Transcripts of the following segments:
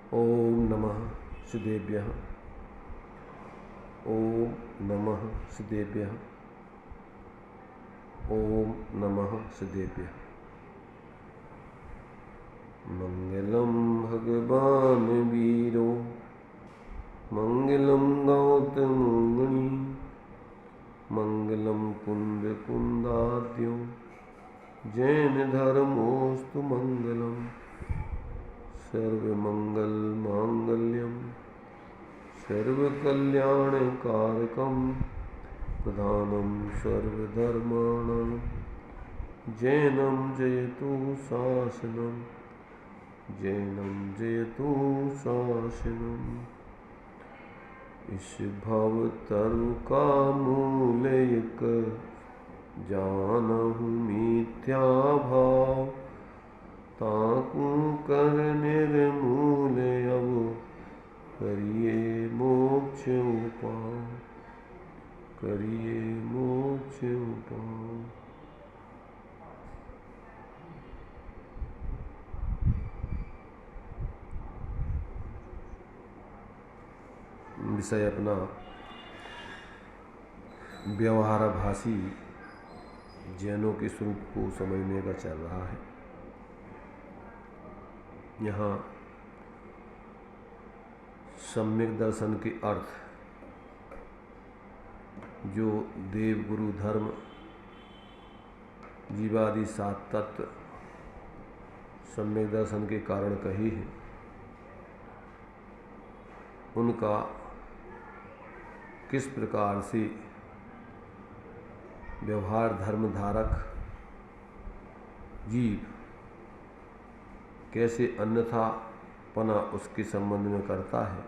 ओम नमः शिदेभ्यः। ओम नमः शिदेभ्यः। ओम नमः शिदेभ्यः। मंगलम भगवान वीरो मंगलम गौतम मुनि मंगलम कुंद कुंदाद्यो जैन धर्मोस्तु मंगलम सर्वमंगल मांगल्यम सर्वकल्याणकारकं प्रधानं सर्वधर्माणां जैनं जयतु शासनं जैनं जयतु शासनम्। इस भवतरु का मूल एक जानहु मिथ्या भाव ताकू कर निर्मूल अब करिए मोक्ष उपाय करिए मोक्ष उपाय। विषय अपना व्यवहारभाषी जैनों के स्वरूप को समझने का चल रहा है। यहाँ सम्यक दर्शन के अर्थ जो देव गुरु धर्म जीवादि सात तत्व सम्यक दर्शन के कारण कही है, उनका किस प्रकार से व्यवहार धर्म धारक जीव कैसे अन्यथापना उसके संबंध में करता है,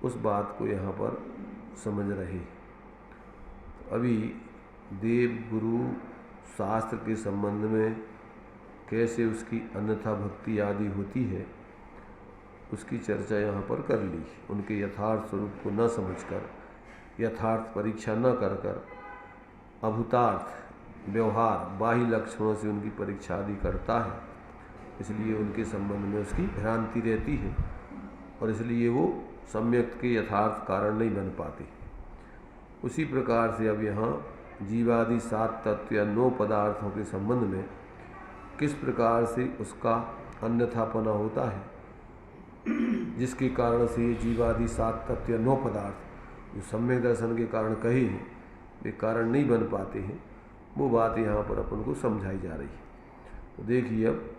उस बात को यहाँ पर समझ रहे। अभी देव गुरु शास्त्र के संबंध में कैसे उसकी अन्यथा भक्ति आदि होती है, उसकी चर्चा यहाँ पर कर ली। उनके यथार्थ स्वरूप को न समझकर, यथार्थ परीक्षा न कर कर अभूतार्थ व्यवहार बाह्य लक्षणों से उनकी परीक्षा आदि करता है, इसलिए उनके संबंध में उसकी भ्रांति रहती है और इसलिए वो सम्यक के यथार्थ कारण नहीं बन पाते। उसी प्रकार से अब यहाँ जीवादि सात तत्व या 9 पदार्थों के संबंध में किस प्रकार से उसका अन्यथापना होता है, जिसके कारण से ये जीवादि सात तत्व या 9 पदार्थ जो सम्यक दर्शन के कारण कहे हैं वे कारण नहीं बन पाते हैं, वो बात यहाँ पर अपन को समझाई जा रही है। तो देखिए अब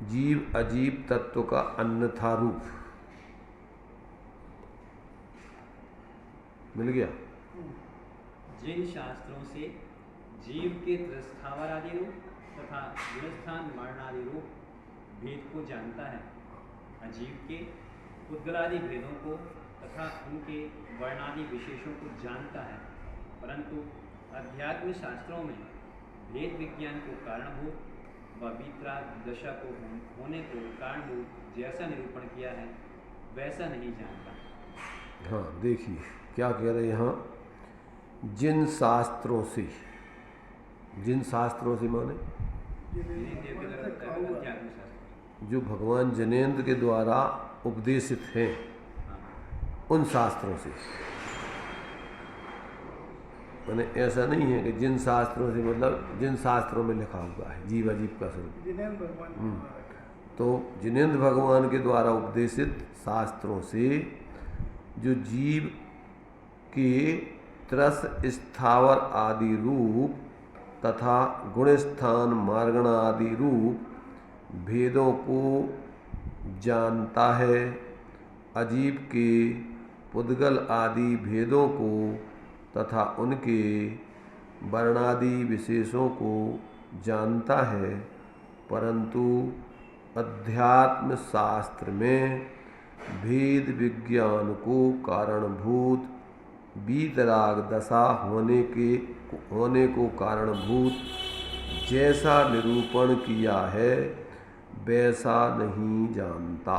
जीव अजीव तत्व का अन्यथा रूप मिल गया। जिन शास्त्रों से जीव के स्थावर आदि रूप तथा गुणस्थान मरणादि रूप भेद को जानता है, अजीव के उद्गलादि भेदों को तथा उनके वर्णादि विशेषों को जानता है, परंतु अध्यात्म शास्त्रों में भेद विज्ञान को कारणभूत व वितराग दशा को होने को कारणभूत जैसा निरूपण किया है वैसा नहीं जानता। हाँ देखिए क्या कह रहे हैं यहाँ, जिन शास्त्रों से, जिन शास्त्रों से माने जो भगवान जनेन्द्र के द्वारा उपदेशित हैं उन शास्त्रों से, माने ऐसा नहीं है कि जिन शास्त्रों से मतलब जिन शास्त्रों में लिखा हुआ है जीव अजीव का स्वरूप, तो जिनेन्द्र भगवान के द्वारा उपदेशित शास्त्रों से जो जीव के त्रस स्थावर आदि रूप तथा गुणस्थान मार्गण आदि रूप भेदों को जानता है, अजीव के पुद्गल आदि भेदों को तथा उनके वर्णादि विशेषों को जानता है, परंतु अध्यात्म शास्त्र में भेद विज्ञान को कारणभूत वीतराग दशा होने को कारणभूत जैसा निरूपण किया है वैसा नहीं जानता।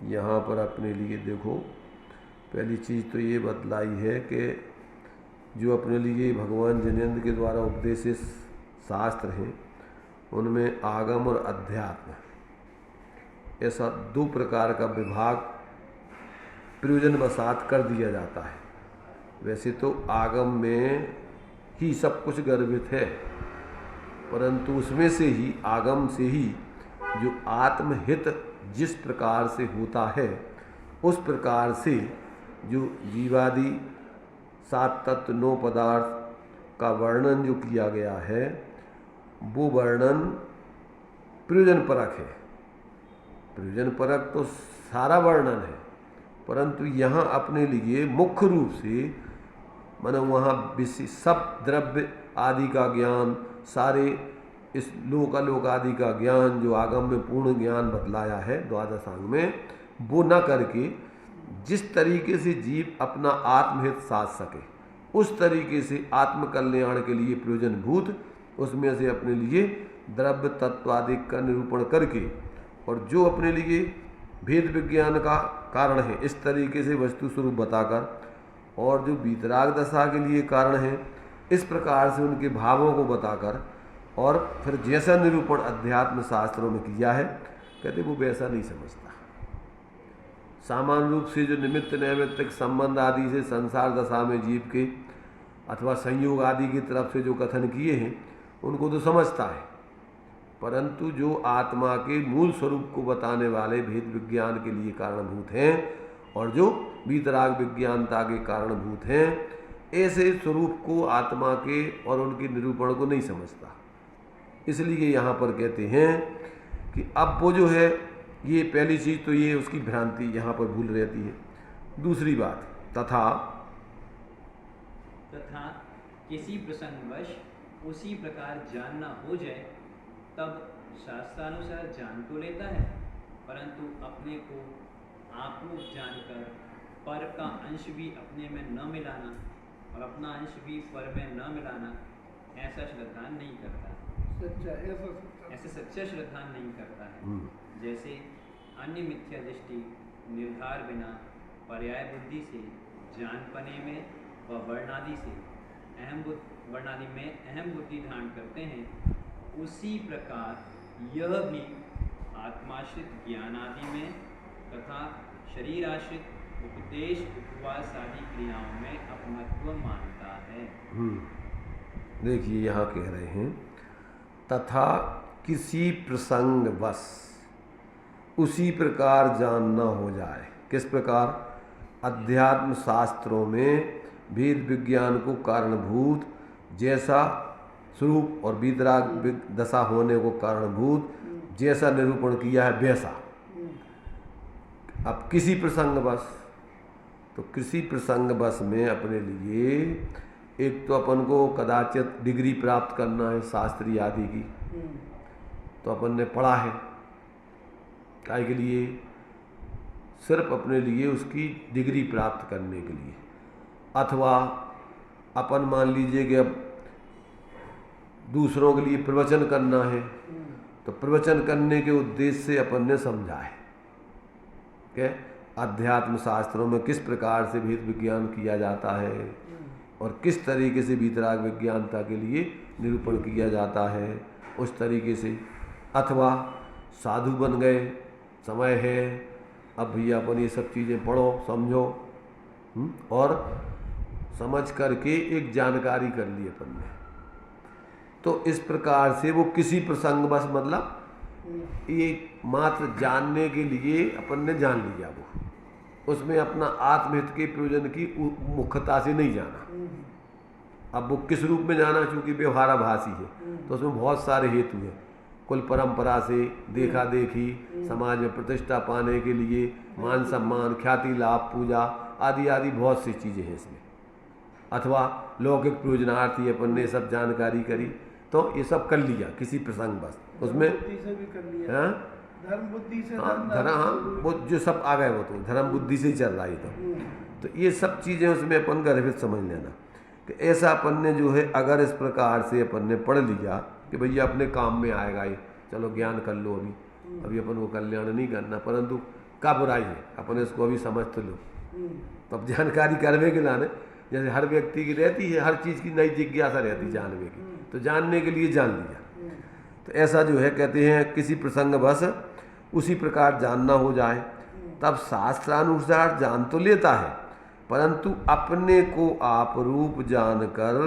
यहाँ पर अपने लिए देखो, पहली चीज़ तो ये बतलाई है कि जो अपने लिए भगवान जनेन्द्र के द्वारा उपदेशित शास्त्र हैं उनमें आगम और अध्यात्म ऐसा 2 प्रकार का विभाग प्रयोजन वसात कर दिया जाता है। वैसे तो आगम में ही सब कुछ गर्भित है, परंतु उसमें से ही, आगम से ही जो आत्महित जिस प्रकार से होता है, उस प्रकार से जो जीवादि 7 तत्व 9 पदार्थ का वर्णन जो किया गया है, वो वर्णन प्रयोजन परक है। प्रयोजन परक तो सारा वर्णन है, परंतु यहाँ अपने लिए मुख्य रूप से मानो वहाँ सब द्रव्य आदि का ज्ञान, सारे इस लोक आदि का ज्ञान जो आगम में पूर्ण ज्ञान बतलाया है द्वादशांग में, वो न करके जिस तरीके से जीव अपना आत्महित साध सके, उस तरीके से आत्म कल्याण के लिए प्रयोजन भूत उसमें से अपने लिए द्रव्य तत्वादि का निरूपण करके, और जो अपने लिए भेद विज्ञान का कारण है इस तरीके से वस्तु स्वरूप बताकर, और जो वीतराग दशा के लिए कारण है इस प्रकार से उनके भावों को बताकर, और फिर जैसा निरूपण अध्यात्म शास्त्रों में किया है, कहते वो वैसा नहीं समझता। सामान्य रूप से जो निमित्त नैमित्तिक संबंध आदि से संसार दशा में जीव के अथवा संयोग आदि की तरफ से जो कथन किए हैं उनको तो समझता है, परंतु जो आत्मा के मूल स्वरूप को बताने वाले भेद विज्ञान के लिए कारणभूत हैं और जो वीतराग विज्ञानता के कारणभूत हैं, ऐसे स्वरूप को आत्मा के और उनके निरूपण को नहीं समझता। इसलिए यहाँ पर कहते हैं कि अब वो जो है, ये पहली चीज़ तो ये उसकी भ्रांति यहाँ पर भूल रहती है। दूसरी बात, तथा किसी प्रसंगवश उसी प्रकार जानना हो जाए तब शास्त्रानुसार जान तो लेता है, परंतु अपने को आपरूप जानकर पर का अंश भी अपने में न मिलाना और अपना अंश भी पर में न मिलाना, ऐसा श्रद्धान नहीं करता। ऐसे सच्चा श्रद्धान नहीं करता है। जैसे अन्य मिथ्या दृष्टि निर्धार बिना पर्याय बुद्धि से जानपने में व वर्णादि से वर्णादि में अहम बुद्धि धारण करते हैं, उसी प्रकार यह भी आत्माश्रित ज्ञान आदि में तथा शरीर आश्रित उपदेश उपवास आदि क्रियाओं में अपनत्व मानता है। देखिए यहाँ कह रहे हैं, तथा किसी प्रसंग बस उसी प्रकार जानना हो जाए। किस प्रकार? अध्यात्म शास्त्रों में भेद विज्ञान को कारणभूत जैसा स्वरूप और वीतराग दशा होने को कारणभूत जैसा निरूपण किया है वैसा। अब किसी प्रसंग बस, तो किसी प्रसंग बस में अपने लिए एक तो अपन को कदाचित डिग्री प्राप्त करना है शास्त्रीय आदि की, तो अपन ने पढ़ा है काय के लिए? सिर्फ अपने लिए उसकी डिग्री प्राप्त करने के लिए। अथवा अपन मान लीजिए कि अब दूसरों के लिए प्रवचन करना है, तो प्रवचन करने के उद्देश्य से अपन ने समझा है कि अध्यात्म शास्त्रों में किस प्रकार से भेद विज्ञान किया जाता है और किस तरीके से वीतराग विज्ञानता के लिए निरूपण किया जाता है, उस तरीके से। अथवा साधु बन गए, समय है, अब भैया अपन ये सब चीज़ें पढ़ो समझो, और समझ करके एक जानकारी कर ली अपन ने। तो इस प्रकार से वो किसी प्रसंग बस, मतलब ये मात्र जानने के लिए अपन ने जान लिया, वो उसमें अपना आत्महित के प्रयोजन की मुख्यता से नहीं जाना। अब वो किस रूप में जाना, चूँकि व्यवहाराभासी है तो उसमें बहुत सारे हेतु हैं। कुल परंपरा से, देखा देखी, समाज में प्रतिष्ठा पाने के लिए, मान सम्मान, ख्याति लाभ, पूजा आदि आदि बहुत सी चीज़ें हैं इसमें। अथवा लौकिक प्रयोजनार्थी अपन ने सब जानकारी करी, तो ये सब कर लिया किसी प्रसंग बस। उसमें धर्म बुद्धि से, हाँ, वो जो सब आ गए वो तो धर्म बुद्धि से ही चल रहा है। तो ये सब चीज़ें उसमें अपन गर्भित समझ लेना कि ऐसा अपन ने जो है, अगर इस प्रकार से अपन ने पढ़ लिया कि भैया अपने काम में आएगा ये, चलो ज्ञान कर लो, अभी अपन को कल्याण नहीं करना, परंतु क्या बुराई है, अपन इसको अभी समझ तो लो। तो अब जानकारी करवे के लाने, जैसे हर व्यक्ति की रहती है, हर चीज़ की नई जिज्ञासा रहती जानने की, तो जानने के लिए जान लिया। तो ऐसा जो है कहते हैं किसी प्रसंग बस उसी प्रकार जानना हो जाए, तब शास्त्रानुसार जान तो लेता है, परंतु अपने को आप रूप जानकर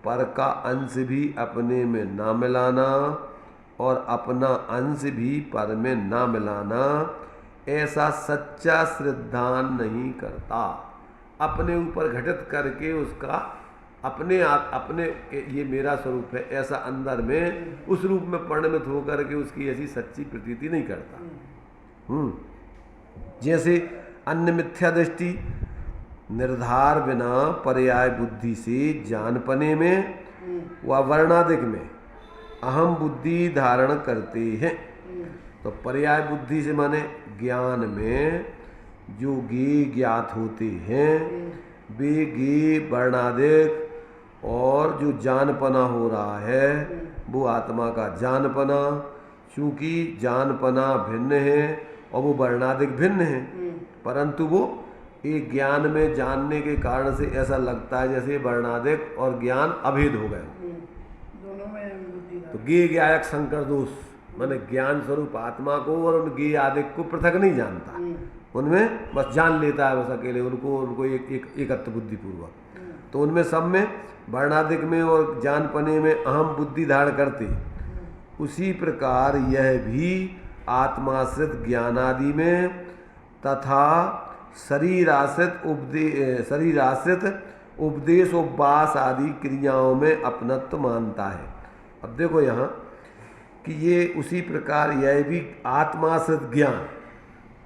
पर का अंश भी अपने में ना मिलाना और अपना अंश भी पर में ना मिलाना, ऐसा सच्चा श्रद्धान नहीं करता। अपने ऊपर घटित करके उसका अपने आप अपने ये मेरा स्वरूप है ऐसा अंदर में उस रूप में परिणमित होकर के उसकी ऐसी सच्ची प्रतीति नहीं करता। जैसे अन्य मिथ्या दृष्टि निर्धार बिना पर्याय बुद्धि से जानपने में व वर्णादिक में अहम बुद्धि धारण करते हैं। तो पर्याय बुद्धि से माने ज्ञान में जो गे ज्ञात होते हैं वे गे वर्णादिक और जो जानपना हो रहा है वो आत्मा का जानपना, चूँकि जानपना भिन्न है और वो वर्णादिक भिन्न है, परंतु वो एक ज्ञान में जानने के कारण से ऐसा लगता है जैसे वर्णादिक और ज्ञान अभेद हो गए। दोनों में बुद्धि तो गे ज्ञायक संकर दोष माने ज्ञान स्वरूप आत्मा को और उन गे आदिक को पृथक नहीं जानता, उनमें बस जान लेता है बस अकेले उनको एकत्व बुद्धि पूर्वक। तो उनमें सब में वर्णादिक में और जानपने में अहम बुद्धि धारण करते, उसी प्रकार यह भी आत्माश्रित ज्ञानादि में तथा शरीराश्रित उपदेश उपवास आदि क्रियाओं में अपनत्व मानता है। अब देखो यहाँ कि ये उसी प्रकार यह भी आत्माश्रित ज्ञान,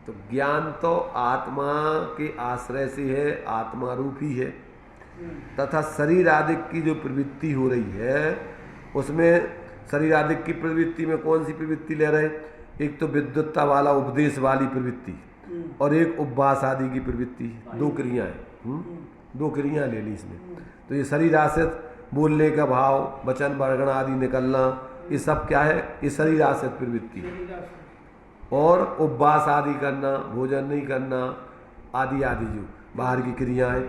तो ज्ञान तो आत्मा के आश्रय से है, आत्मा रूप ही है, तथा शरीर आदि की जो प्रवृत्ति हो रही है उसमें शरीर आदि की प्रवृत्ति में कौन सी प्रवृत्ति ले रहे, एक तो विद्युत्ता वाला उपदेश वाली प्रवृत्ति और एक उपवास आदि की प्रवृत्ति, दो क्रियाएं, दो क्रियाएं ले ली इसमें। तो ये शरीर आश्रित बोलने का भाव, वचन वर्गण आदि निकलना, ये सब क्या है, ये शरीर आश्रित प्रवृत्ति। और उपवास आदि करना, भोजन नहीं करना आदि आदि जो बाहर की क्रियाएं,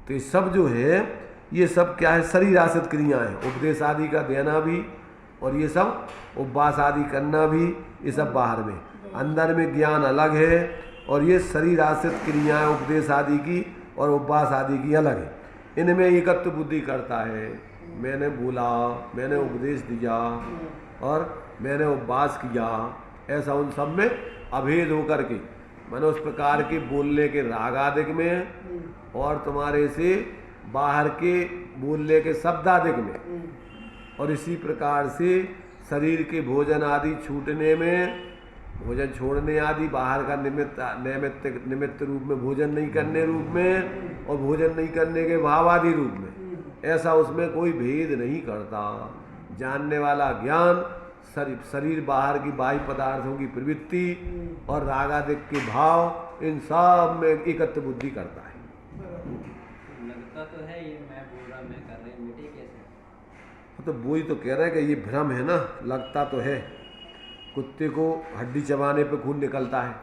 तो ये सब जो है ये सब क्या है, शरीर आश्रित क्रियाएं। उपदेश आदि का देना भी और ये सब उपवास आदि करना भी, ये सब बाहर में, अंदर में ज्ञान अलग है और ये शरीर आश्रित क्रियाएं उपदेश आदि की और उपवास आदि की अलग है। इनमें एकत्व बुद्धि करता है, मैंने बोला, मैंने उपदेश दिया और मैंने उपवास किया, ऐसा उन सब में अभेद होकर के मैंने उस प्रकार के बोलने के राग आदिक में और तुम्हारे से बाहर के बोलने के शब्द आदिक में, और इसी प्रकार से शरीर के भोजन आदि छूटने में, भोजन छोड़ने आदि बाहर का निमित्त रूप में, भोजन नहीं करने रूप में और भोजन नहीं करने के भाव आदि रूप में, ऐसा उसमें कोई भेद नहीं करता। जानने वाला ज्ञान शरीर बाहर की बाह्य पदार्थों की प्रवृत्ति और रागादिक के भाव, इन सब में एकत्व बुद्धि करता है। लगता तो है ये मैं बोल रहा, मैं कर रही, मिटे कैसे? तो वही तो कह रहा है कि ये भ्रम है ना, लगता तो है। कुत्ते को हड्डी चबाने पे खून निकलता है,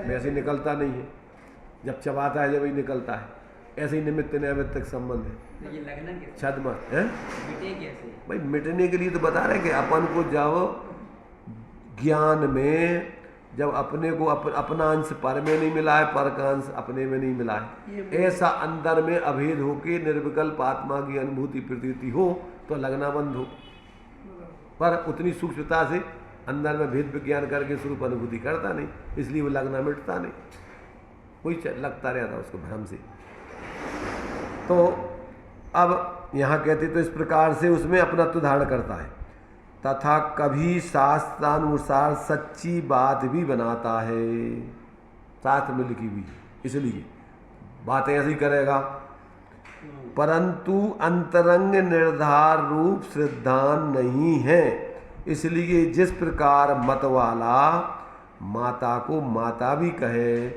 वैसे निकलता नहीं है, जब चबाता है जब ही निकलता है, ऐसे ही निमित्त नैमित्तिक संबंध है। ये लगना कैसे? छद मत है मिटे कैसे? भाई, मिटने के लिए तो बता रहे कि अपन को जब ज्ञान में जब अपने को अपना अंश पर में नहीं मिला है, पर का अंश अपने में नहीं मिला है, ऐसा अंदर में अभेद होके निर्विकल्प आत्मा की अनुभूति प्रतीति हो तो लगना बंद हो। पर उतनी सूक्ष्मता से अंदर में भेद विज्ञान करके स्वरूप अनुभूति करता नहीं, इसलिए वो लगना मिटता नहीं, कोई लगता रहता उसको भ्रम से। तो अब यहाँ कहते तो इस प्रकार से उसमें अपनत्व धारण करता है, तथा कभी शास्त्रानुसार सच्ची बात भी बनाता है, शास्त्र में लिखी हुई, इसलिए बातें ऐसी करेगा, परंतु अंतरंग निर्धार रूप श्रद्धान नहीं है। इसलिए जिस प्रकार मत वाला माता को माता भी कहे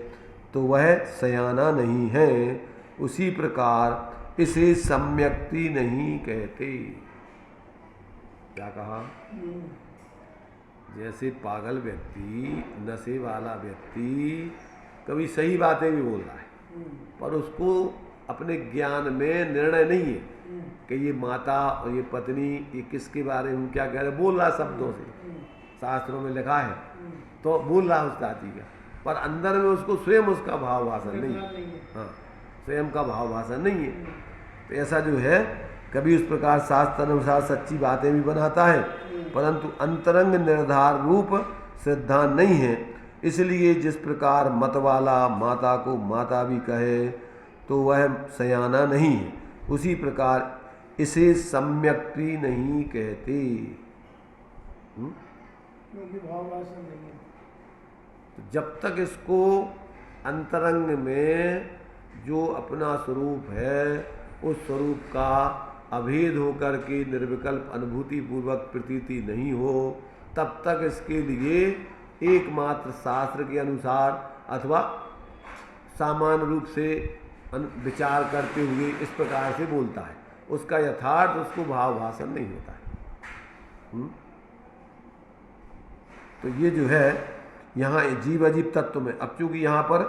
तो वह सयाना नहीं है, उसी प्रकार इसे सम्यक्ति नहीं कहते। क्या कहा? जैसे पागल व्यक्ति, नशे वाला व्यक्ति कभी सही बातें भी बोल रहा है, पर उसको अपने ज्ञान में निर्णय नहीं है कि ये माता और ये पत्नी ये किसके बारे में क्या कह रहे, बोल रहा शब्दों से, शास्त्रों में लिखा है तो बोल रहा है उस जाति का, पर अंदर में उसको स्वयं उसका भाव भाषण नहीं है। हाँ, स्वयं का भाव भाषण नहीं है। तो ऐसा जो है कभी उस प्रकार शास्त्र अनुसार सच्ची बातें भी बनाता है, परंतु अंतरंग निर्धार रूप श्रद्धा नहीं है। इसलिए जिस प्रकार मत वाला माता को माता भी कहे तो वह सयाना नहीं है, उसी प्रकार इसे सम्यक भी नहीं कहते। क्योंकि भाव वासन नहीं है। तो जब तक इसको अंतरंग में जो अपना स्वरूप है उस स्वरूप का अभेद होकर के निर्विकल्प अनुभूति पूर्वक प्रतीति नहीं हो, तब तक इसके लिए एकमात्र शास्त्र के अनुसार अथवा सामान्य रूप से विचार करते हुए इस प्रकार से बोलता है, उसका यथार्थ उसको भाव भाषण नहीं होता है। तो ये जो है यहाँ जीव अजीब तत्व में, अब चूंकि यहाँ पर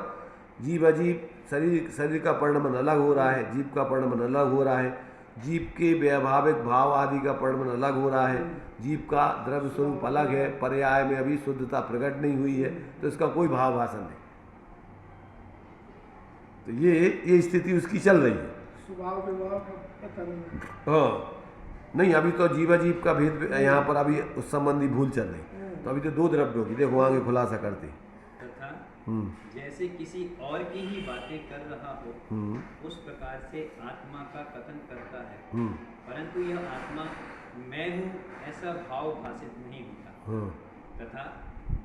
जीव अजीब शरीर का परिणमन अलग हो रहा है, जीव का परिणमन अलग हो रहा है, जीव के वैभाविक भाव आदि का परिणमन अलग हो रहा है, जीव का द्रव्य स्वरूप अलग है, पर्याय में अभी शुद्धता प्रकट नहीं हुई है, तो इसका कोई भाव भाषण नहीं। तो ये स्थिति उसकी चल रही है। स्वभाव विभाव का पता नहीं। हाँ, नहीं अभी तो जीव अजीब का भेद यहाँ पर अभी उस संबंधी भूल चल रही, तो अभी तो दो द्रव्यों की देखो आगे खुलासा करते। तथा जैसे किसी और की ही बातें कर रहा हो उस प्रकार से आत्मा का कथन करता है, परंतु यह आत्मा मैं हूँ ऐसा भाव भाषित नहीं होता। तथा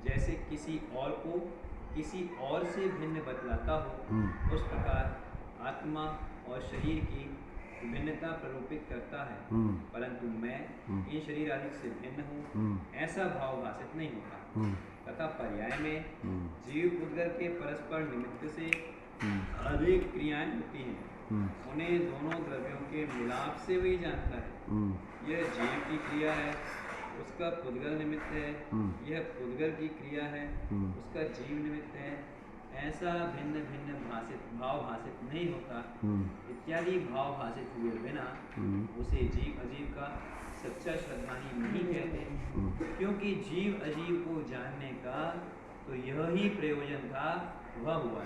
जैसे किसी और को किसी और से भिन्न बतलाता हो उस प्रकार आत्मा और शरीर की भिन्नता प्ररूपित करता है, परंतु मैं इन शरीर आदि से भिन्न हूँ ऐसा भाव भाषित नहीं होता। तथा पर्याय में जीव उद्गर के परस्पर निमित्त से अनेक क्रियाएं होती हैं, उन्हें दोनों द्रव्यों के मिलाप से वही जानता है। यह जीव की क्रिया है, उसका पुद्गल निमित्त है, यह पुद्गल की क्रिया है, उसका जीव निमित्त है, ऐसा भिन्न भिन्न भाव भाषित नहीं होता इत्यादि भाव भाषित हुए बिना उसे जीव अजीव का सच्चा श्रद्धानी नहीं कहते, क्योंकि जीव अजीव को जानने का तो यह ही प्रयोजन था, वह हुआ।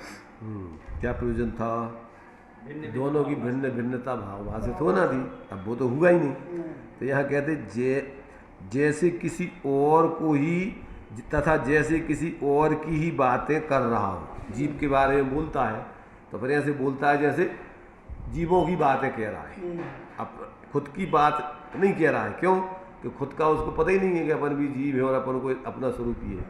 क्या प्रयोजन था? दोनों की भिन्न भिन्नता भाव भाषित होना थी, अब वो तो हुआ ही नहीं। तो यहाँ कहते जैसे किसी और को ही तथा जैसे किसी और की ही बातें कर रहा हो, जीव के बारे में बोलता है तो फिर ऐसे बोलता है जैसे जीवों की बातें कह रहा है, अब खुद की बात नहीं कह रहा है। क्यों? कि खुद का उसको पता ही नहीं है कि अपन भी जीव है और अपन को अपना स्वरूप ही है।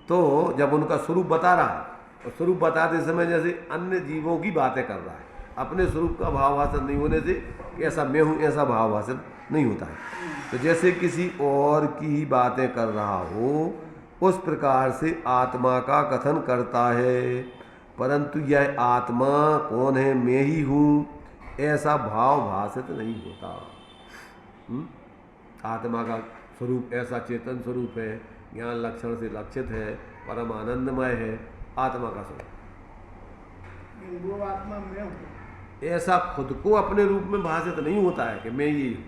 तो जब उनका स्वरूप बता रहा है और स्वरूप बताते समय जैसे अन्य जीवों की बातें कर रहा है, अपने स्वरूप का भाव भाषण नहीं होने से ऐसा मैं हूँ ऐसा भाव भाषण नहीं होता है। तो जैसे किसी और की ही बातें कर रहा हो उस प्रकार से आत्मा का कथन करता है, परंतु यह आत्मा कौन है, मैं ही हूँ ऐसा भाव भाषित नहीं होता। आत्मा का स्वरूप ऐसा चेतन स्वरूप है, ज्ञान लक्षण से लक्षित है, परम आनंदमय है आत्मा का स्वरूप। वो आत्मा मैं हूँ ऐसा खुद को अपने रूप में भाषित नहीं होता है कि मैं ये हूँ।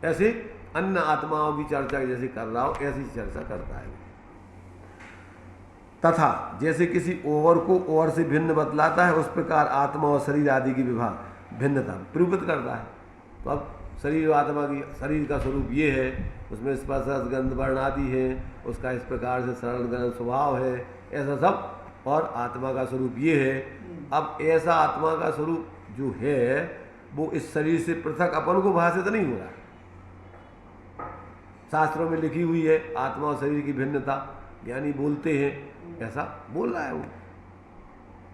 ऐसे अन्य आत्माओं की चर्चा जैसे कर रहा हो ऐसी चर्चा करता है। तथा जैसे किसी और को और से भिन्न बतलाता है उस प्रकार आत्मा और शरीर आदि की विभाग भिन्नता प्ररूपित करता है। तो अब शरीर आत्मा की शरीर का स्वरूप ये है, उसमें स्पर्श रस गंध वर्ण आदि है, उसका इस प्रकार से सरल गण स्वभाव है, ऐसा सब, और आत्मा का स्वरूप ये है। अब ऐसा आत्मा का स्वरूप जो है वो इस शरीर से पृथक अपन को भाषित नहीं हो रहा है। शास्त्रों में लिखी हुई है आत्मा और शरीर की भिन्नता, ज्ञानी बोलते हैं ऐसा बोल रहा है वो,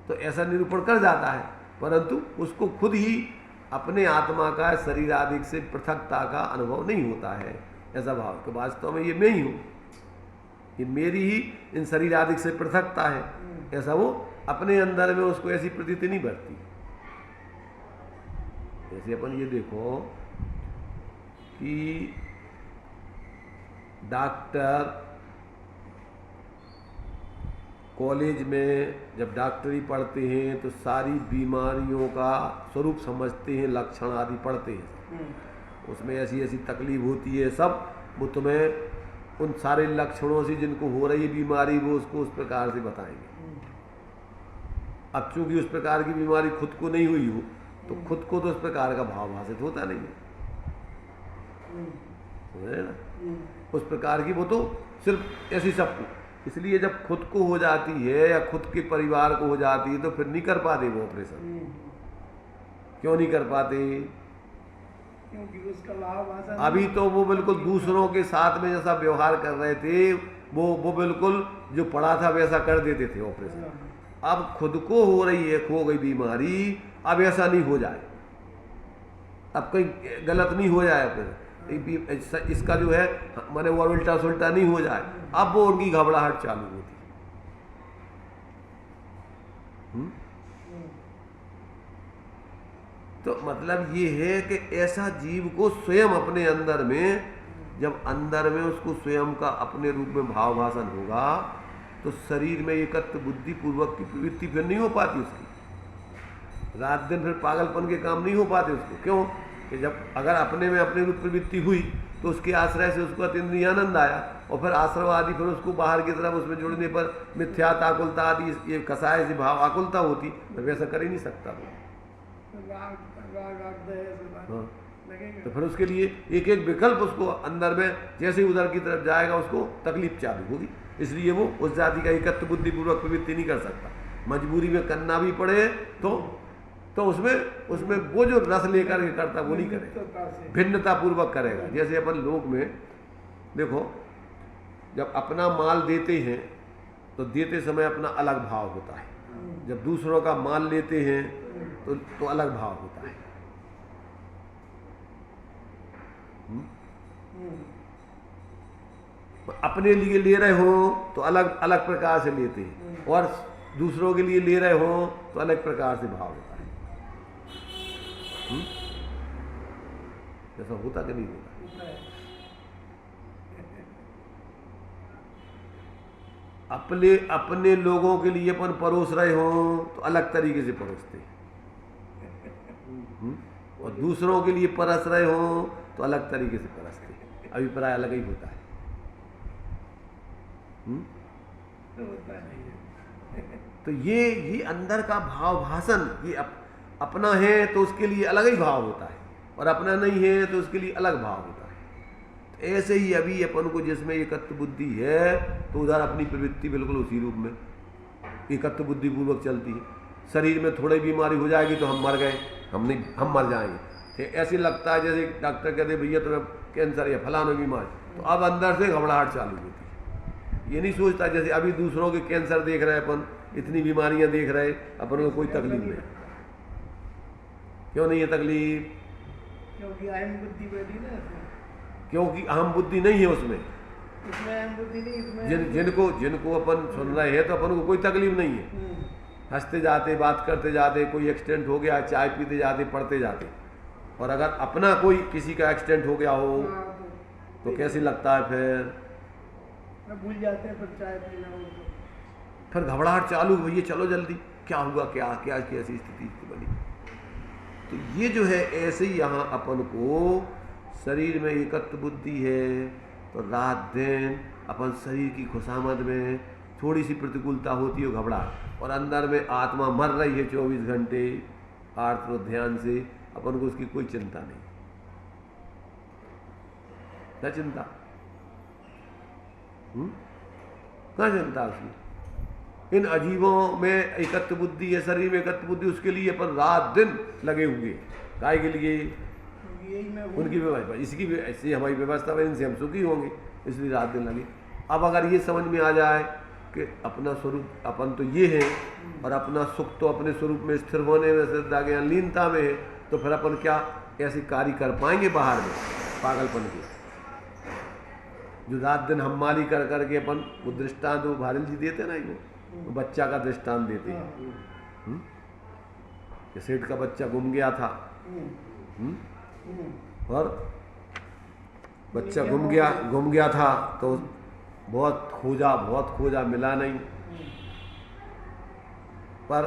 तो ऐसा निरूपण कर जाता है, परंतु उसको खुद ही अपने आत्मा का शरीर आदि से पृथकता का अनुभव नहीं होता है ऐसा भाव। तो वास्तव में ये मैं ही हूँ, ये मेरी ही इन शरीर आदि से पृथकता है, ऐसा वो अपने अंदर में उसको ऐसी प्रतीति नहीं बढ़ती। जैसे अपन ये देखो कि डॉक्टर कॉलेज में जब डॉक्टरी पढ़ते हैं तो सारी बीमारियों का स्वरूप समझते हैं, लक्षण आदि पढ़ते हैं, उसमें ऐसी ऐसी तकलीफ होती है सब वो तुम्हें उन सारे लक्षणों से जिनको हो रही बीमारी वो उसको उस प्रकार से बताएंगे। अब चूंकि उस प्रकार की बीमारी खुद को नहीं हुई हो तो खुद को तो उस प्रकार का भाव भाषित होता नहीं है, समझ रहे ना? उस प्रकार की वो तो सिर्फ ऐसी सबको, इसलिए जब खुद को हो जाती है या खुद के परिवार को हो जाती है तो फिर नहीं कर पाते वो ऑपरेशन। क्यों नहीं कर पाते? क्योंकि उसका लाभ आसान अभी तो वो बिल्कुल दूसरों के साथ में जैसा व्यवहार कर रहे थे वो बिल्कुल जो पड़ा था वैसा कर देते थे ऑपरेशन। अब खुद को हो रही है, खो गई बीमारी, अब ऐसा नहीं हो जाए, अब कहीं गलत नहीं हो जाए, फिर इसका जो है माने वो उल्टा सुल्टा नहीं हो जाए, अब वो उनकी घबराहट चालू होती है। तो मतलब ये है कि ऐसा जीव को स्वयं अपने अंदर में, जब अंदर में उसको स्वयं का अपने रूप में भाव भाषण होगा तो शरीर में एकत्र बुद्धि पूर्वक की प्रवृत्ति फिर नहीं हो पाती उसकी, रात दिन फिर पागलपन के काम नहीं हो पाते उसको। क्यों कि जब अगर अपने में अपने रूप प्रवृत्ति हुई तो उसके आश्रय से उसको अतीन्द्रिय आनंद आया और फिर आश्रव आदि फिर उसको बाहर की तरफ उसमें जुड़ने पर मिथ्यात आकुलता आदि ये कसाय से भाव आकुलता होती, तो वैसा कर ही नहीं सकता वो। हाँ, तो फिर उसके लिए एक एक विकल्प उसको अंदर में जैसे उधर की तरफ जाएगा उसको तकलीफ चालू होगी, इसलिए वो उस जाति का एकत्र बुद्धिपूर्वक प्रवृत्ति नहीं कर सकता। मजबूरी में करना भी पड़े तो उसमें वो जो रस लेकर के करता वो नहीं करेगा, भिन्नता पूर्वक करेगा। जैसे अपन लोग में देखो, जब अपना माल देते हैं तो देते समय अपना अलग भाव होता है, जब दूसरों का माल लेते हैं तो अलग भाव होता है। अपने लिए ले रहे हो तो अलग अलग प्रकार से लेते हैं और दूसरों के लिए ले रहे हो तो अलग प्रकार से भाव होता है। ऐसा होता कि नहीं होता? अपने लोगों के लिए अपन परोस रहे हो तो अलग तरीके से परोसते हैं, और दूसरों के लिए परस रहे हो तो अलग तरीके से परसते हैं, अभिप्राय अलग ही होता है। तो ये अंदर का भाव भाषण, ये अपना है तो उसके लिए अलग ही भाव होता है और अपना नहीं है तो उसके लिए अलग भाव होता है। तो ऐसे ही अभी अपन को जिसमें एकत्व बुद्धि है तो उधर अपनी प्रवृत्ति बिल्कुल उसी रूप में एकत्व बुद्धि पूर्वक चलती है। शरीर में थोड़ी बीमारी हो जाएगी तो हम मर गए, हम मर जाएंगे, तो ऐसे लगता है जैसे डॉक्टर कहते भैया तुम्हें कैंसर या फलाना बीमारी, तो अब अंदर से घबराहट चालू होती है। ये नहीं सोचता जैसे अभी दूसरों के कैंसर देख रहे हैं अपन, इतनी बीमारियां देख रहे हैं, अपन को कोई तकलीफ नहीं। क्यों नहीं है तकलीफ? क्योंकि अहम बुद्धि बैठी ना, क्योंकि अहम बुद्धि नहीं है उसमें अहम बुद्धि नहीं, जिनको अपन सुन रहे हैं तो अपन को कोई तकलीफ नहीं है। हंसते जाते, बात करते जाते, कोई एक्सीडेंट हो गया, चाय पीते जाते, पढ़ते जाते, और अगर अपना कोई किसी का एक्सीडेंट हो गया हो तो कैसे लगता है? फिर भूल जाते हैं, फिर चाय पीना, फिर घबराहट चालू हुई है, चलो जल्दी क्या हुआ, क्या कैसी स्थिति बनी। तो ये जो है ऐसे ही यहाँ अपन को शरीर में एकत्व बुद्धि है तो रात दिन अपन शरीर की खुशामद में थोड़ी सी प्रतिकूलता होती है, घबराहट, और अंदर में आत्मा मर रही है 24 घंटे आर्त और ध्यान से, अपन को उसकी कोई चिंता नहीं। क्या चिंता? क्या चिंता उसकी? इन अजीबों में एकत्व बुद्धि है, शरीर में एकत्व बुद्धि, उसके लिए अपन रात दिन लगे हुए। काय के लिए? उनकी व्यवस्था, इसकी ऐसी हमारी व्यवस्था है, इनसे हम सुखी होंगे, इसलिए रात दिन लगे। अब अगर ये समझ में आ जाए कि अपना स्वरूप अपन तो ये है और अपना सुख तो अपने स्वरूप में स्थिर होने में, श्रद्धा ज्ञान लीनता में है, तो फिर अपन क्या ऐसे कार्य कर पाएंगे बाहर में पागलपन के? जो रात दिन हम माली कर करके अपन वो दृष्टांत वो भारल जी देते ना, वो बच्चा का दृष्टांत देते हैं। सेठ का बच्चा गुम गया था, और बच्चा गुम गया था तो बहुत खोजा मिला नहीं, पर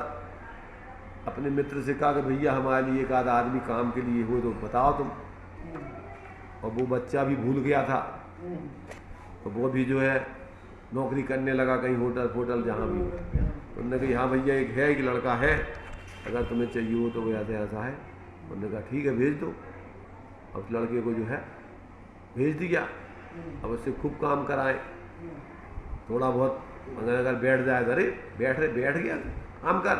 अपने मित्र से कहा कि भैया हमारे लिए एक आध आदमी काम के लिए हो तो बताओ तुम। और वो बच्चा भी भूल गया था, तो वो भी जो है नौकरी करने लगा कहीं होटल जहाँ भी। तो उन्होंने कहा हाँ भैया एक लड़का है, अगर तुम्हें चाहिए हो तो वो ऐसा है। उन्होंने कहा ठीक है भेज दो। अब उस लड़के को जो है भेज दिया। अब उससे खूब काम कराए, थोड़ा बहुत अगर बैठ जाए, अरे बैठ गया काम कर,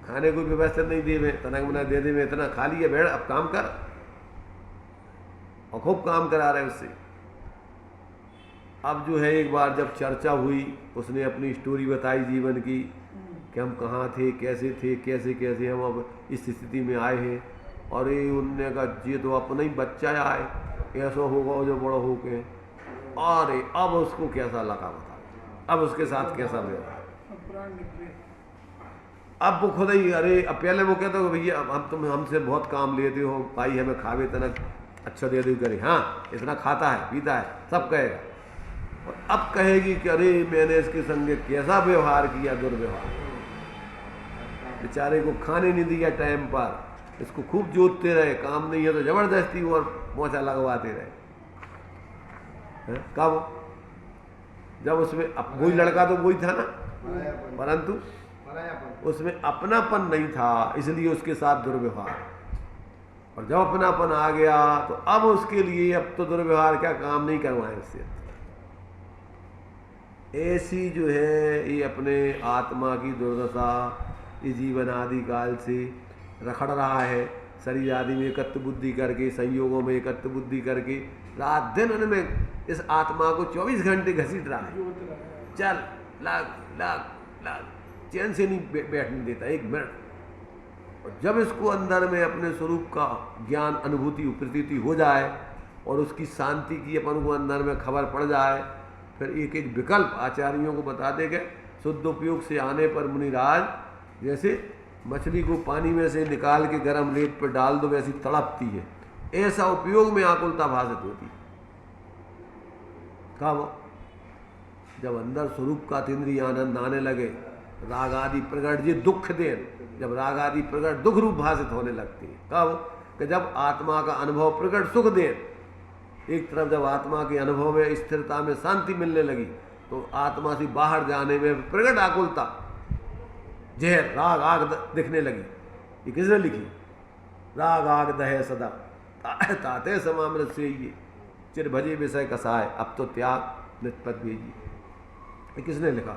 खाने को व्यवस्था नहीं दे में तनक मना दे में, इतना खा लिया, बैठ अब काम कर, और खूब काम करा रहे उससे। अब जो है एक बार जब चर्चा हुई, उसने अपनी स्टोरी बताई जीवन की कि हम कहाँ थे, कैसे हम अब इस स्थिति में आए हैं। और ये उनने कहा ये तो अपना ही बच्चा आए, ऐसा होगा जो बड़ा हो के। अरे अब उसको कैसा लगा बता, अब उसके साथ कैसा व्यवहार। अब वो खुद ही, अरे अब पहले वो कहते हो भैया अब तुम हमसे बहुत काम लेते हो भाई, हमें खावे तनक अच्छा दे दे करे, हाँ इतना खाता है पीता है सब कहेगा। और अब कहेगी कि अरे मैंने इसके संगे कैसा व्यवहार किया, दुर्व्यवहार, बेचारे को खाने नहीं दिया टाइम पर, इसको खूब जोतते रहे, काम नहीं है तो जबरदस्ती और मोचा लगवाते रहे। कब? जब उसमें अब वही लड़का तो वही था ना, परंतु उसमें अपनापन नहीं था, इसलिए उसके साथ दुर्व्यवहार। और जब अपनापन आ गया तो अब उसके लिए अब तो दुर्व्यवहार क्या, काम नहीं करवाए उससे। ऐसी जो है ये अपने आत्मा की दुर्दशा इस जीवन आदि काल से रखड़ रहा है। शरीर आदि में एकत्व बुद्धि करके, संयोगों में एकत्व बुद्धि करके रात दिन उनमें इस आत्मा को 24 घंटे घसीट रहा है। चल लाग चैन से नहीं बैठने देता एक मिनट। और जब इसको अंदर में अपने स्वरूप का ज्ञान, अनुभूति, प्रतीति हो जाए और उसकी शांति की अपन को अंदर में खबर पड़ जाए, फिर एक एक विकल्प आचार्यों को बताते गए। शुद्ध उपयोग से आने पर मुनिराज, जैसे मछली को पानी में से निकाल के गर्म रेत पर डाल दो वैसी तड़पती है, ऐसा उपयोग में आकुलता भाषित होती। कब? जब अंदर स्वरूप का तीन्द्रिय आनंद आने लगे, राग आदि प्रकट जी दुख देन, जब राग आदि प्रकट दुख रूप भाषित होने लगती है। कब? कि जब आत्मा का अनुभव प्रकट सुख देन। एक तरफ जब आत्मा के अनुभव में स्थिरता में शांति मिलने लगी तो आत्मा से बाहर जाने में प्रकट आकुलता, जहर राग आग दिखने लगी। ये किसने लिखी? राग आग दहे सदा ताते समामृत से ये चिर भजे विषय कसाय, अब तो त्याग निष्पत भेजी। ये किसने लिखा?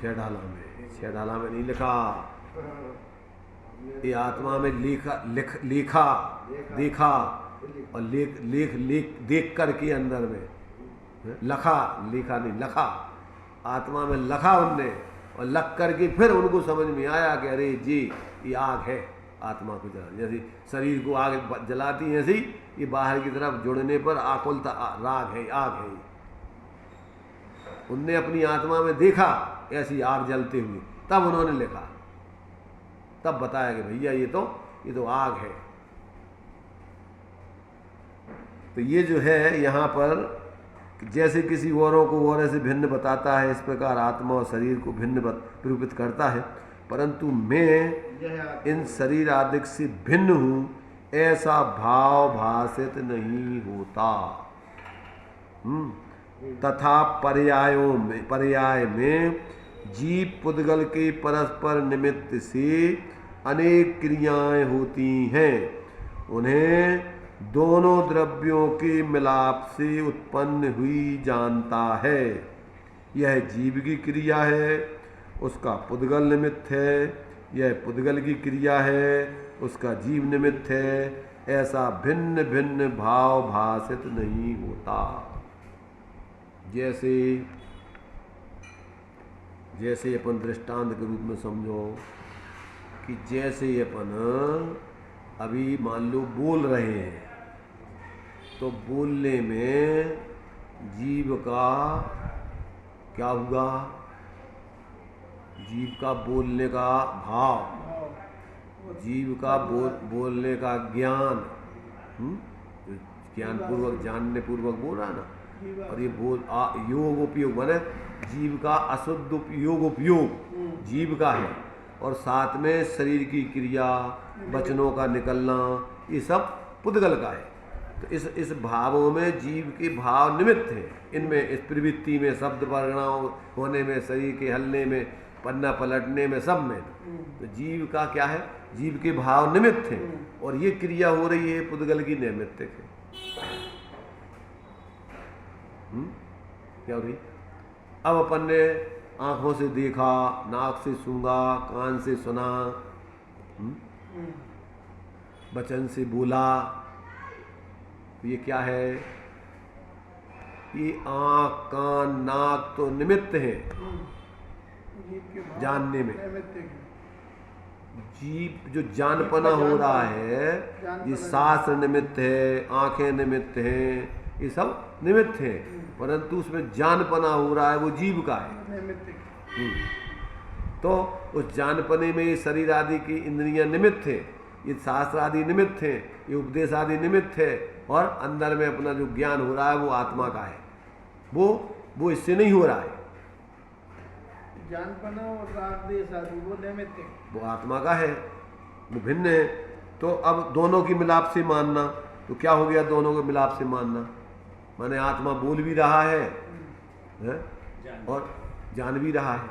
छेडाला में नहीं लिखा, ये आत्मा में लिखा देखा और लेख देख करके अंदर में लिखा नहीं लखा, आत्मा में लखा उनने और लख करके फिर उनको समझ में आया कि अरे जी ये आग है आत्मा को जला। जैसे शरीर को आग जलाती है ऐसे ही ये बाहर की तरफ जुड़ने पर आकुलता राग है, आग है। उनने अपनी आत्मा में देखा ऐसी आग जलते हुए, तब उन्होंने लिखा, तब बताया कि भैया ये तो आग है। तो ये जो है यहाँ पर जैसे किसी औरों को और ऐसे भिन्न बताता है, इस प्रकार आत्मा और शरीर को भिन्न निरूपित करता है। परंतु मैं इन शरीर आदि से भिन्न हूँ ऐसा भाव भाषित नहीं होता। तथा पर्याय में जीव पुद्गल के परस्पर निमित्त से अनेक क्रियाएं होती हैं, उन्हें दोनों द्रव्यों के मिलाप से उत्पन्न हुई जानता है। यह जीव की क्रिया है, उसका पुद्गल निमित्त है, यह पुद्गल की क्रिया है, उसका जीव निमित्त है। ऐसा भिन्न भिन्न भाव भाषित नहीं होता। जैसे अपन दृष्टांत के रूप में समझो कि जैसे अपन अभी मान लो बोल रहे हैं, तो बोलने में जीव का क्या हुआ? जीव का बोलने का भाव, जीव का बोलने का ज्ञान, ज्ञान पूर्वक जानने पूर्वक बोल रहा ना। और ये योग उपयोग माने जीव का अशुद्ध उपयोग जीव का है, और साथ में शरीर की क्रिया, वचनों का निकलना, ये सब पुद्गल का है। तो इस भावों में जीव के भाव निमित्त हैं, इनमें इस प्रवृत्ति में, शब्द परिणाम होने में, शरीर के हलने में, पन्ना पलटने में, सब में। तो जीव का क्या है, जीव के भाव निमित्त हैं और ये क्रिया हो रही है पुद्गल की नैमित्तिक है। क्या हो रही? अब अपन ने आंखों से देखा, नाक से सूंघा, कान से सुना, वचन से बोला, ये क्या है? ये आंख, कान, नाक तो निमित्त है जानने में। जीव जो जानपना हो रहा है, ये शास्त्र निमित्त है, आंखें निमित्त हैं, ये सब निमित्त हैं, परंतु उसमें जानपना हो रहा है वो जीव का है। तो उस जानपने में ये शरीर आदि की इंद्रियां निमित्त है, ये शास्त्र आदि निमित्त है, ये उपदेश आदि निमित्त है, और अंदर में अपना जो ज्ञान हो रहा है वो आत्मा का है, वो इससे नहीं हो रहा है। जानपना और राग देश आदि वो निमित्त है, वो आत्मा का है, वो भिन्न है। तो अब दोनों की मिलाप से मानना, तो क्या हो गया? दोनों के मिलाप से मानना माने आत्मा बोल भी रहा है और जान भी रहा है,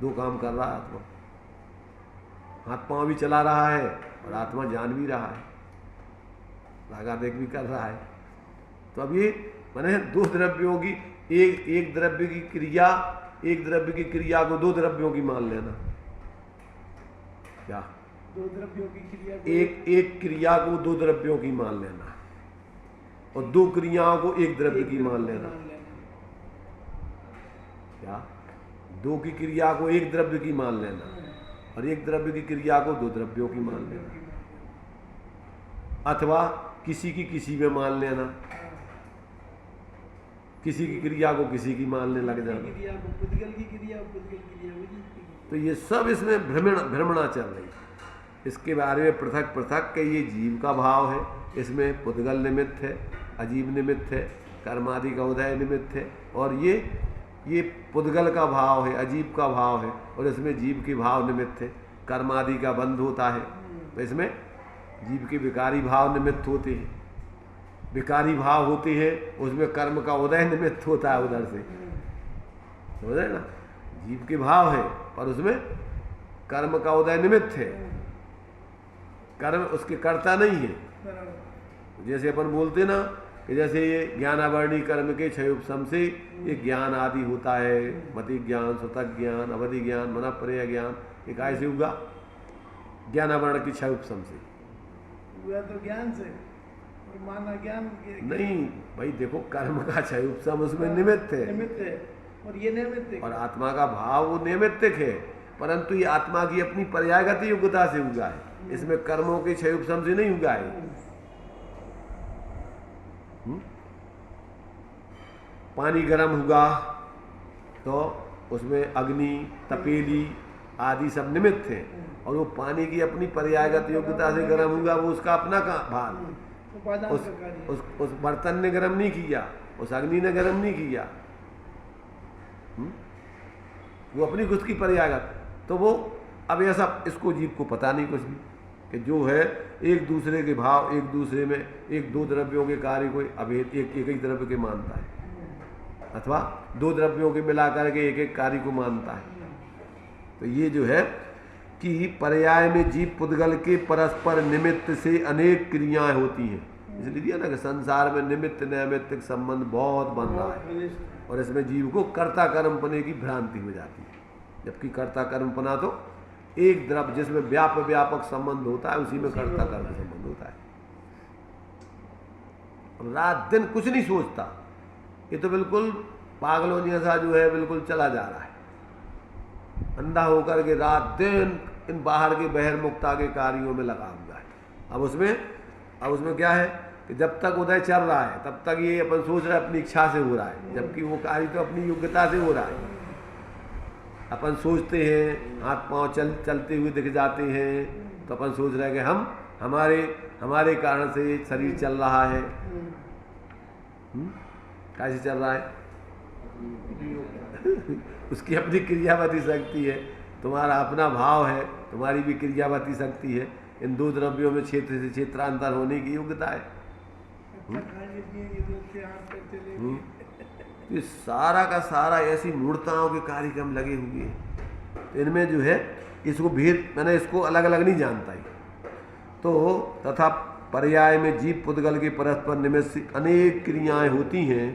दो काम कर रहा है आत्मा। हाथ पांव भी चला रहा है और आत्मा जान भी रहा है, लागा देख भी कर रहा है। तो अब ये माने दो द्रव्यों की, एक द्रव्य की क्रिया, एक द्रव्य की क्रिया को दो द्रव्यों की मान लेना। क्या? दो द्रव्यों की क्रिया को एक क्रिया को दो द्रव्यों की मान लेना और दो क्रियाओं को एक द्रव्य की मान लेना। क्या? दो की क्रिया को एक द्रव्य की मान लेना और एक द्रव्य की क्रिया को दो द्रव्यों की मान लेना, अथवा किसी की किसी में मान लेना, किसी की क्रिया को किसी की मानने लग जाना। तो ये सब इसमें भ्रमणा चल रही है। इसके बारे में पृथक पृथक के ये जीव का भाव है, इसमें पुद्गल निमित्त है, अजीब निमित्त है, कर्मादि का उदय निमित्त है, और ये पुद्गल का भाव है, अजीब का भाव है, और इसमें जीव के भाव निमित्त है, कर्मादि का बंध होता है। तो इसमें जीव के विकारी भाव निमित्त होते हैं, विकारी भाव होते हैं, उसमें कर्म का उदय निमित्त होता है उधर से, समझ रहे ना? जीव के भाव है पर उसमें कर्म का उदय निमित्त है, कर्म उसके कर्ता नहीं है। जैसे अपन बोलते ना कि जैसे ये ज्ञानावरणी कर्म के क्षय उपशम से ये ज्ञान आदि होता है, मति ज्ञान, सुतक ज्ञान, अवधि ज्ञान, मनःप्रय ज्ञान, ये कैसे होगा? ज्ञानावरण की क्षय उपशम से हुआ तो ज्ञान से, और माना ज्ञान नहीं भाई। देखो कर्म का क्षय उपशम उसमें निमित्त है, और ये निमित्त है, और आत्मा का भाव वो नैमित्तिक है, परंतु ये आत्मा की अपनी पर्यायगत योग्यता से हुआ है, इसमें कर्मों के क्षय उपशम से नहीं हुआ है। पानी गर्म हुआ तो उसमें अग्नि, तपेली आदि सब निमित्त हैं, और वो पानी की अपनी पर्यायगत योग्यता से गर्म हुआ, वो उसका अपना भाग, उस बर्तन ने गर्म नहीं किया, उस अग्नि ने गर्म नहीं किया, वो अपनी खुद की पर्यायगत। तो वो अब ऐसा इसको जीव को पता नहीं कुछ भी, कि जो है एक दूसरे के भाव, एक दूसरे में एक दो द्रव्यों के कार्य को अभेद एक ही द्रव्य के मानता है, अथवा दो द्रव्यों के मिलाकर के एक एक कार्य को मानता है। तो ये जो है कि पर्याय में जीव पुद्गल के परस्पर निमित्त से अनेक क्रियाएं होती हैं, इसलिए दिया ना कि संसार में निमित्त नैमित्तिक संबंध बहुत बन रहा है, और इसमें जीव को कर्ता कर्मपने की भ्रांति हो जाती है, जबकि कर्ता कर्मपना तो एक द्रव्य जिसमें व्यापक संबंध होता है, उसी में कर्ता कर्म संबंध होता है। रात दिन कुछ नहीं सोचता, ये तो बिल्कुल पागलों जैसा जो है बिल्कुल चला जा रहा है, अंधा होकर के रात दिन इन बाहर के बहिर्मुखता के कार्यों में लगा हुआ है। अब उसमें क्या है कि जब तक उदय चल रहा है तब तक ये अपन सोच रहे अपनी इच्छा से हो रहा है, जबकि वो कार्य तो अपनी योग्यता से हो रहा है। अपन सोचते हैं, हाथ पांव चलते हुए दिख जाते हैं, तो अपन सोच रहे हैं कि हमारे कारण से ये शरीर चल रहा है। कैसे चल रहा है? उसकी अपनी क्रियावती शक्ति है, तुम्हारा अपना भाव है, तुम्हारी भी क्रियावती शक्ति है, इन दो द्रव्यों में क्षेत्र से क्षेत्रांतर होने की योग्यता है। अच्छा खाने पिए ये दूध से हाथ पे चले हम्म। ये सारा का सारा ऐसी मूर्ताओं के कार्यक्रम लगे हुए हैं। तो इनमें जो है इसको भेद, मैंने इसको अलग अलग नहीं जानता ही। तो तथा पर्याय में जीव पुद्गल के परस्पर निमित्त से अनेक क्रियाएं होती हैं,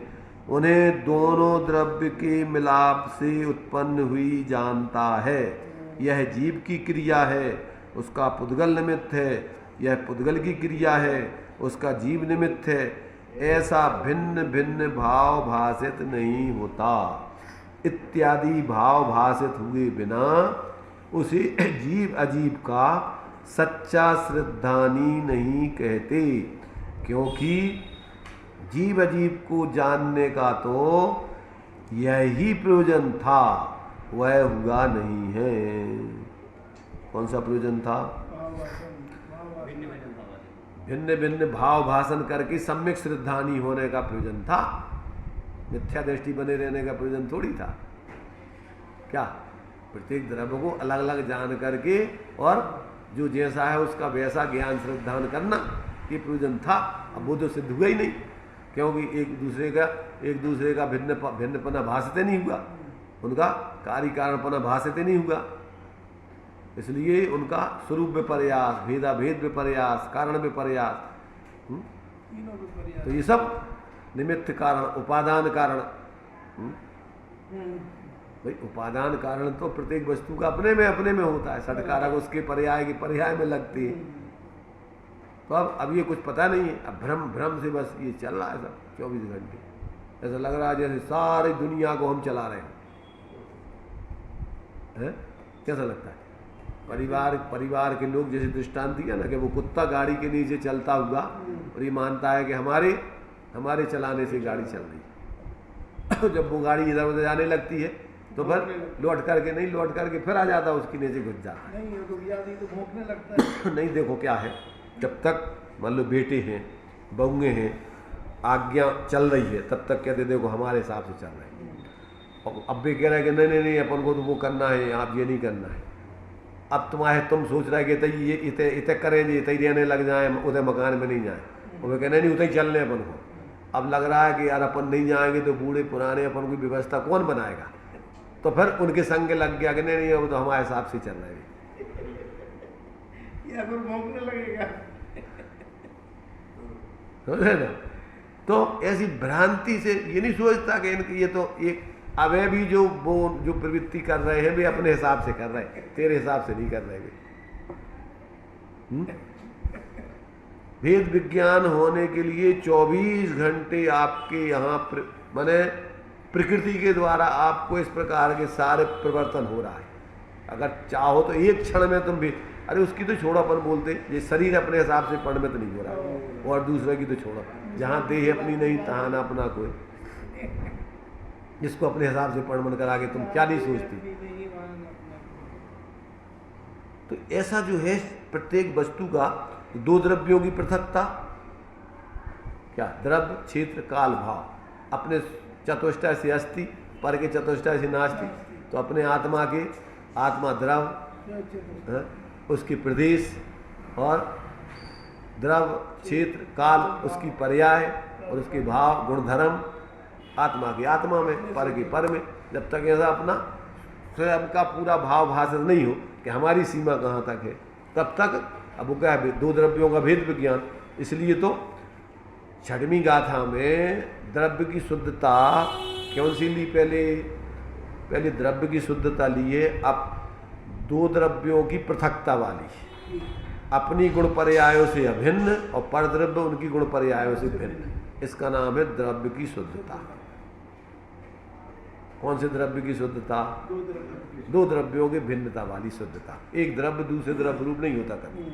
उन्हें दोनों द्रव्य के मिलाप से उत्पन्न हुई जानता है। यह जीव की क्रिया है, उसका पुद्गल निमित्त है। यह पुद्गल की क्रिया है, उसका जीव निमित्त है। ऐसा भिन्न भिन्न भाव भाषित नहीं होता। इत्यादि भाव भाषित हुए बिना उसे जीव अजीव का सच्चा श्रद्धानी नहीं कहते, क्योंकि जीव अजीव को जानने का तो यही प्रयोजन था, वह हुआ नहीं है। कौन सा प्रयोजन था? भिन्न भिन्न भाव। भिन्न भिन्न भाव भाषण करके सम्यक श्रद्धानी होने का प्रयोजन था। मिथ्या दृष्टि बने रहने का प्रयोजन थोड़ी था। क्या प्रत्येक द्रव्य को अलग अलग जान करके और जो जैसा है उसका वैसा ज्ञान श्रद्धान करना ये प्रयोजन था। अब वो तो सिद्ध हुआ ही नहीं, क्योंकि एक दूसरे का भिन्नपना भाषित नहीं हुआ, उनका कार्य कारणपना भाषित नहीं हुआ। इसलिए उनका स्वरूप विपर्यास, भेदा भेद विपर्यास, कारण विपर्यास, तीनों को पर्याय। तो ये सब निमित्त कारण, उपादान कारण। भाई उपादान कारण तो प्रत्येक वस्तु का अपने में होता है। षटकारक उसके पर्याय के पर्याय में लगती है। तो अब ये कुछ पता नहीं है। अब भ्रम से बस ये चल रहा है सब 24 घंटे। ऐसा लग रहा है जैसे सारी दुनिया को हम चला रहे हैं। कैसा लगता है? परिवार के लोग जैसे दृष्टांत दिया ना कि वो कुत्ता गाड़ी के नीचे चलता हुआ और ये मानता है कि हमारे चलाने से गाड़ी चल रही है। जब वो गाड़ी इधर उधर जाने लगती है तो फिर लौट करके फिर आ जाता है, उसके नीचे घुस जाता है। नहीं तो याद तो भौंकने लगता है। नहीं, देखो क्या है, जब तक मान लो बेटे हैं, बहुएं हैं, आज्ञा चल रही है, तब तक कहते देखो हमारे हिसाब से चल रहे हैं। और अब भी कह रहे हैं कि नहीं अपन को तो वो करना है, आप ये नहीं करना है। अब तुम सोच रहे कि ये इतने करें जी, इतने रहने लग जाए, उधर मकान में नहीं जाए। और वे कहने नहीं उतने ही चलने अपन को। अब लग रहा है कि यार अपन नहीं जाएंगे तो बूढ़े पुराने अपन की व्यवस्था कौन बनाएगा। तो फिर उनके संग लग गया कि नहीं वो तो हमारे हिसाब से चल रहे हैं, या फिर भौंकने लगेगा। समझे ना? तो ऐसी भ्रांति से ये नहीं सोचता कि इनकी ये तो एक अवे भी जो प्रवृत्ति कर रहे हैं वे अपने हिसाब से कर रहे हैं, तेरे हिसाब से नहीं कर रहे वे। भेद विज्ञान होने के लिए 24 घंटे आपके यहाँ माने प्रकृति के द्वारा आपको इस प्रकार के सारे परिवर्तन हो रहा है। अगर चाहो तो एक क्षण में तुम भी, अरे उसकी तो छोड़ापन बोलते, ये शरीर अपने हिसाब से परिणत नहीं हो रहा, और दूसरे की तो छोड़ो। जहाँ देह अपनी नहीं तहाँ ना अपना कोई, जिसको अपने हिसाब से परिणत करा के तुम क्या नहीं सोचती। तो ऐसा जो है प्रत्येक वस्तु का दो द्रव्यों की पृथकता, क्या द्रव्य क्षेत्र काल भाव, अपने चतुष्टय से अस्ति, पर के चतुष्टय से नास्ति। तो अपने आत्मा द्रव, उसकी प्रदेश, और द्रव क्षेत्र काल उसकी पर्याय, और उसके भाव गुणधर्म आत्मा की आत्मा में, पर के पर में। जब तक ऐसा अपना स्वयं का पूरा भाव भाषित नहीं हो कि हमारी सीमा कहाँ तक है, तब तक अब वो क्या है, दो द्रव्यों का भेद विज्ञान। इसलिए तो छठवीं गाथा में द्रव्य की शुद्धता कौन सी ली? पहले द्रव्य की शुद्धता लिए, अब दो द्रव्यों की पृथकता वाली, अपनी गुण पर्यायों से अभिन्न और परद्रव्य उनकी गुण पर्यायों से भिन्न। इसका नाम है द्रव्य की शुद्धता। कौन से द्रव्य की शुद्धता? दो द्रव्यों की भिन्नता वाली शुद्धता। एक द्रव्य दूसरे द्रव्य रूप नहीं होता कभी।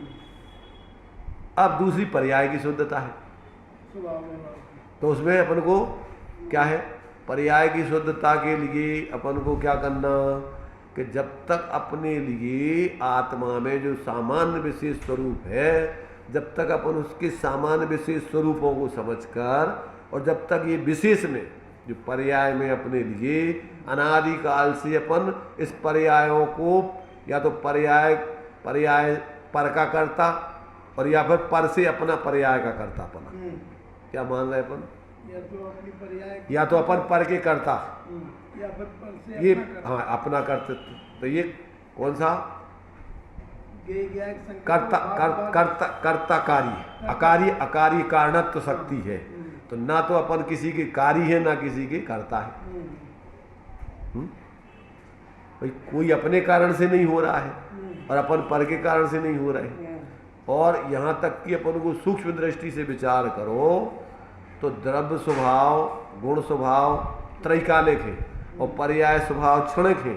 अब दूसरी पर्याय की शुद्धता है, तो उसमें अपन को क्या है, पर्याय की शुद्धता के लिए अपन को क्या करना कि जब तक अपने लिए आत्मा में जो सामान्य विशेष स्वरूप है, जब तक अपन उसके सामान्य विशेष स्वरूपों को समझकर, और जब तक ये विशेष में जो पर्याय में अपने लिए अनादिकाल से अपन इस पर्यायों को या तो पर्याय पर का कर्ता, और या फिर पर से अपना पर्याय का कर्ता अपना। क्या मान रहे अपन? या तो अपनी पर्याय, या तो अपन पर के कर्ता, या फिर पर से ये अपना हाँ अपना कर्तृत्व। तो ये कौन सा? कर्ता कर्ता कर्ता कर्ता कार्य, अकार्य अकार्य कारणत्व शक्ति है। तो ना तो अपन किसी के कार्य है ना किसी के कर्ता है। भाई कोई अपने कारण से नहीं हो रहा है और अपन पर के कारण से नहीं हो रहे। और यहाँ तक कि अपन को सूक्ष्म दृष्टि से विचार करो तो द्रव्य स्वभाव, गुण स्वभाव त्रैकालिक है और पर्याय स्वभाव क्षणिक है।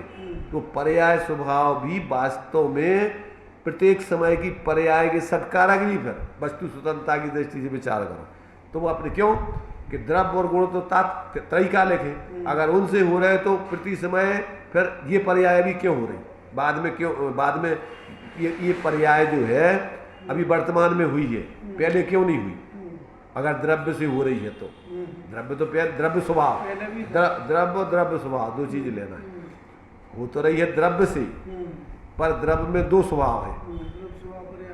तो पर्याय स्वभाव भी वास्तव में प्रत्येक समय की पर्याय के सत्कारक ही, फिर वस्तु स्वतंत्रता की दृष्टि से विचार करो तो वो अपने क्यों कि द्रव्य और गुण तो त्रैकालिक है, अगर उनसे हो रहे तो प्रति समय फिर ये पर्याय भी क्यों हो रही, बाद में क्यों, बाद में ये पर्याय जो है अभी वर्तमान में हुई है, पहले क्यों नहीं हुई? अगर द्रव्य से हो रही है तो द्रव्य तो द्रव्य स्वभाव, द्रव्य स्वभाव दो चीज लेना है। हो तो रही है द्रव्य से, पर द्रव्य में दो स्वभाव है,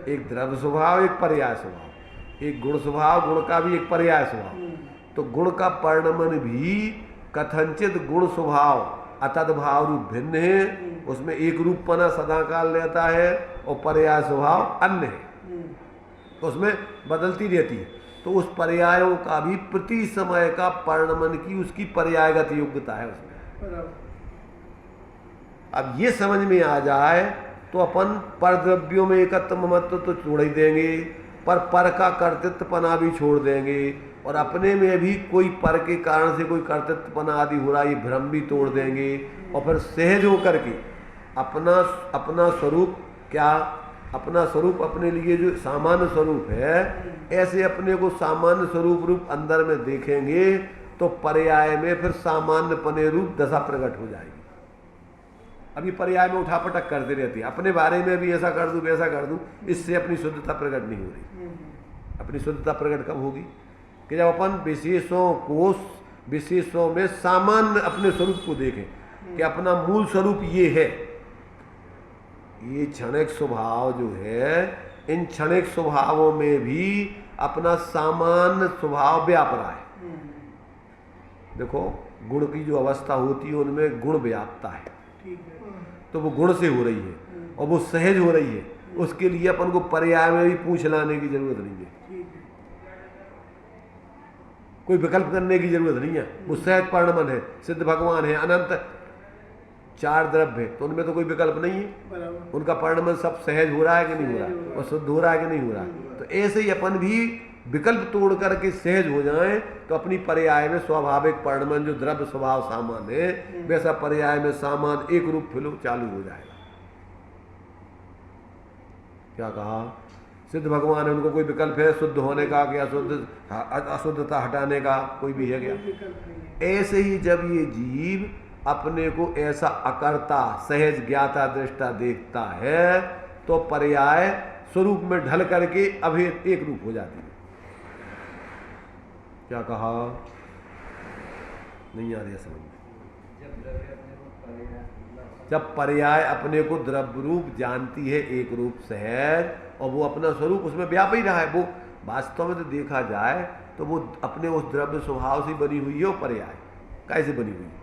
एक द्रव्य स्वभाव एक पर्याय स्वभाव, एक गुण स्वभाव, गुण का भी एक पर्याय स्वभाव। तो गुण का परिणमन भी कथनचित गुण स्वभाव अतद भाव रूप भिन्न है, उसमें एक रूपपना सदाकाल रहता है और पर्याय स्वभाव अन्य है, उसमें बदलती रहती है। तो उस पर्यायों का भी प्रति समय का परिणमन की उसकी पर्यायगत योग्यता है उसमें। अब ये समझ में आ जाए तो अपन पर द्रव्यों में एकत्व ममत्व तो छोड़ ही देंगे, पर का कर्तृत्वपना भी छोड़ देंगे, और अपने में भी कोई पर के कारण से कोई कर्तृत्वपना आदि हो रहा है ये भ्रम भी तोड़ देंगे, और फिर सहज होकर के अपना स्वरूप क्या, अपना स्वरूप अपने लिए जो सामान्य स्वरूप है, ऐसे अपने को सामान्य स्वरूप रूप अंदर में देखेंगे तो पर्याय में फिर सामान्य पने रूप दशा प्रकट हो जाएगी। अभी पर्याय में उठापटक करते रहती है, अपने बारे में भी ऐसा कर दूं वैसा कर दूं, इससे अपनी शुद्धता प्रकट नहीं हो रही। अपनी शुद्धता प्रकट कब होगी कि जब अपन विशेषों में सामान्य अपने स्वरूप को देखें कि अपना मूल स्वरूप ये है। ये क्षणिक स्वभाव जो है, इन क्षणिक स्वभावों में भी अपना सामान्य स्वभाव व्याप रहा है। देखो गुण की जो अवस्था होती है उनमें गुण व्यापता है, तो वो गुण से हो रही है और वो सहज हो रही है, उसके लिए अपन को पर्याय में भी पूछ लाने की जरूरत नहीं है, कोई विकल्प करने की जरूरत नहीं है। वो सहज परिणमन है, सिद्ध भगवान है, अनंत चार द्रव्य है, तो उनमें तो कोई विकल्प नहीं है, उनका परिणमन सब सहज हो रहा है कि नहीं हो रहा है और शुद्ध हो रहा है कि नहीं हो रहा है। तो ऐसे ही अपन भी विकल्प तोड़ करके सहज हो जाएं तो अपनी पर्याय में स्वाभाविक परिणमन जो द्रव्य स्वभाव सामान है, वैसा पर्याय में सामान एक रूप फिलो चालू हो जाएगा। क्या कहा? सिद्ध भगवान है, उनको कोई विकल्प है शुद्ध होने का कि अशुद्धता हटाने का? कोई भी है क्या? ऐसे ही जब ये जीव अपने को ऐसा अकर्ता सहज ज्ञाता दृष्टा देखता है तो पर्याय स्वरूप में ढल करके अभेद एक रूप हो जाती है। क्या कहा? नहीं आ रही समझ में? जब पर्याय अपने को द्रव्य रूप जानती है एक रूप सहज, और वो अपना स्वरूप उसमें व्याप ही रहा है, वो वास्तव में तो देखा जाए तो वो अपने उस द्रव्य स्वभाव से बनी हुई है। वो पर्याय कैसे बनी हुई है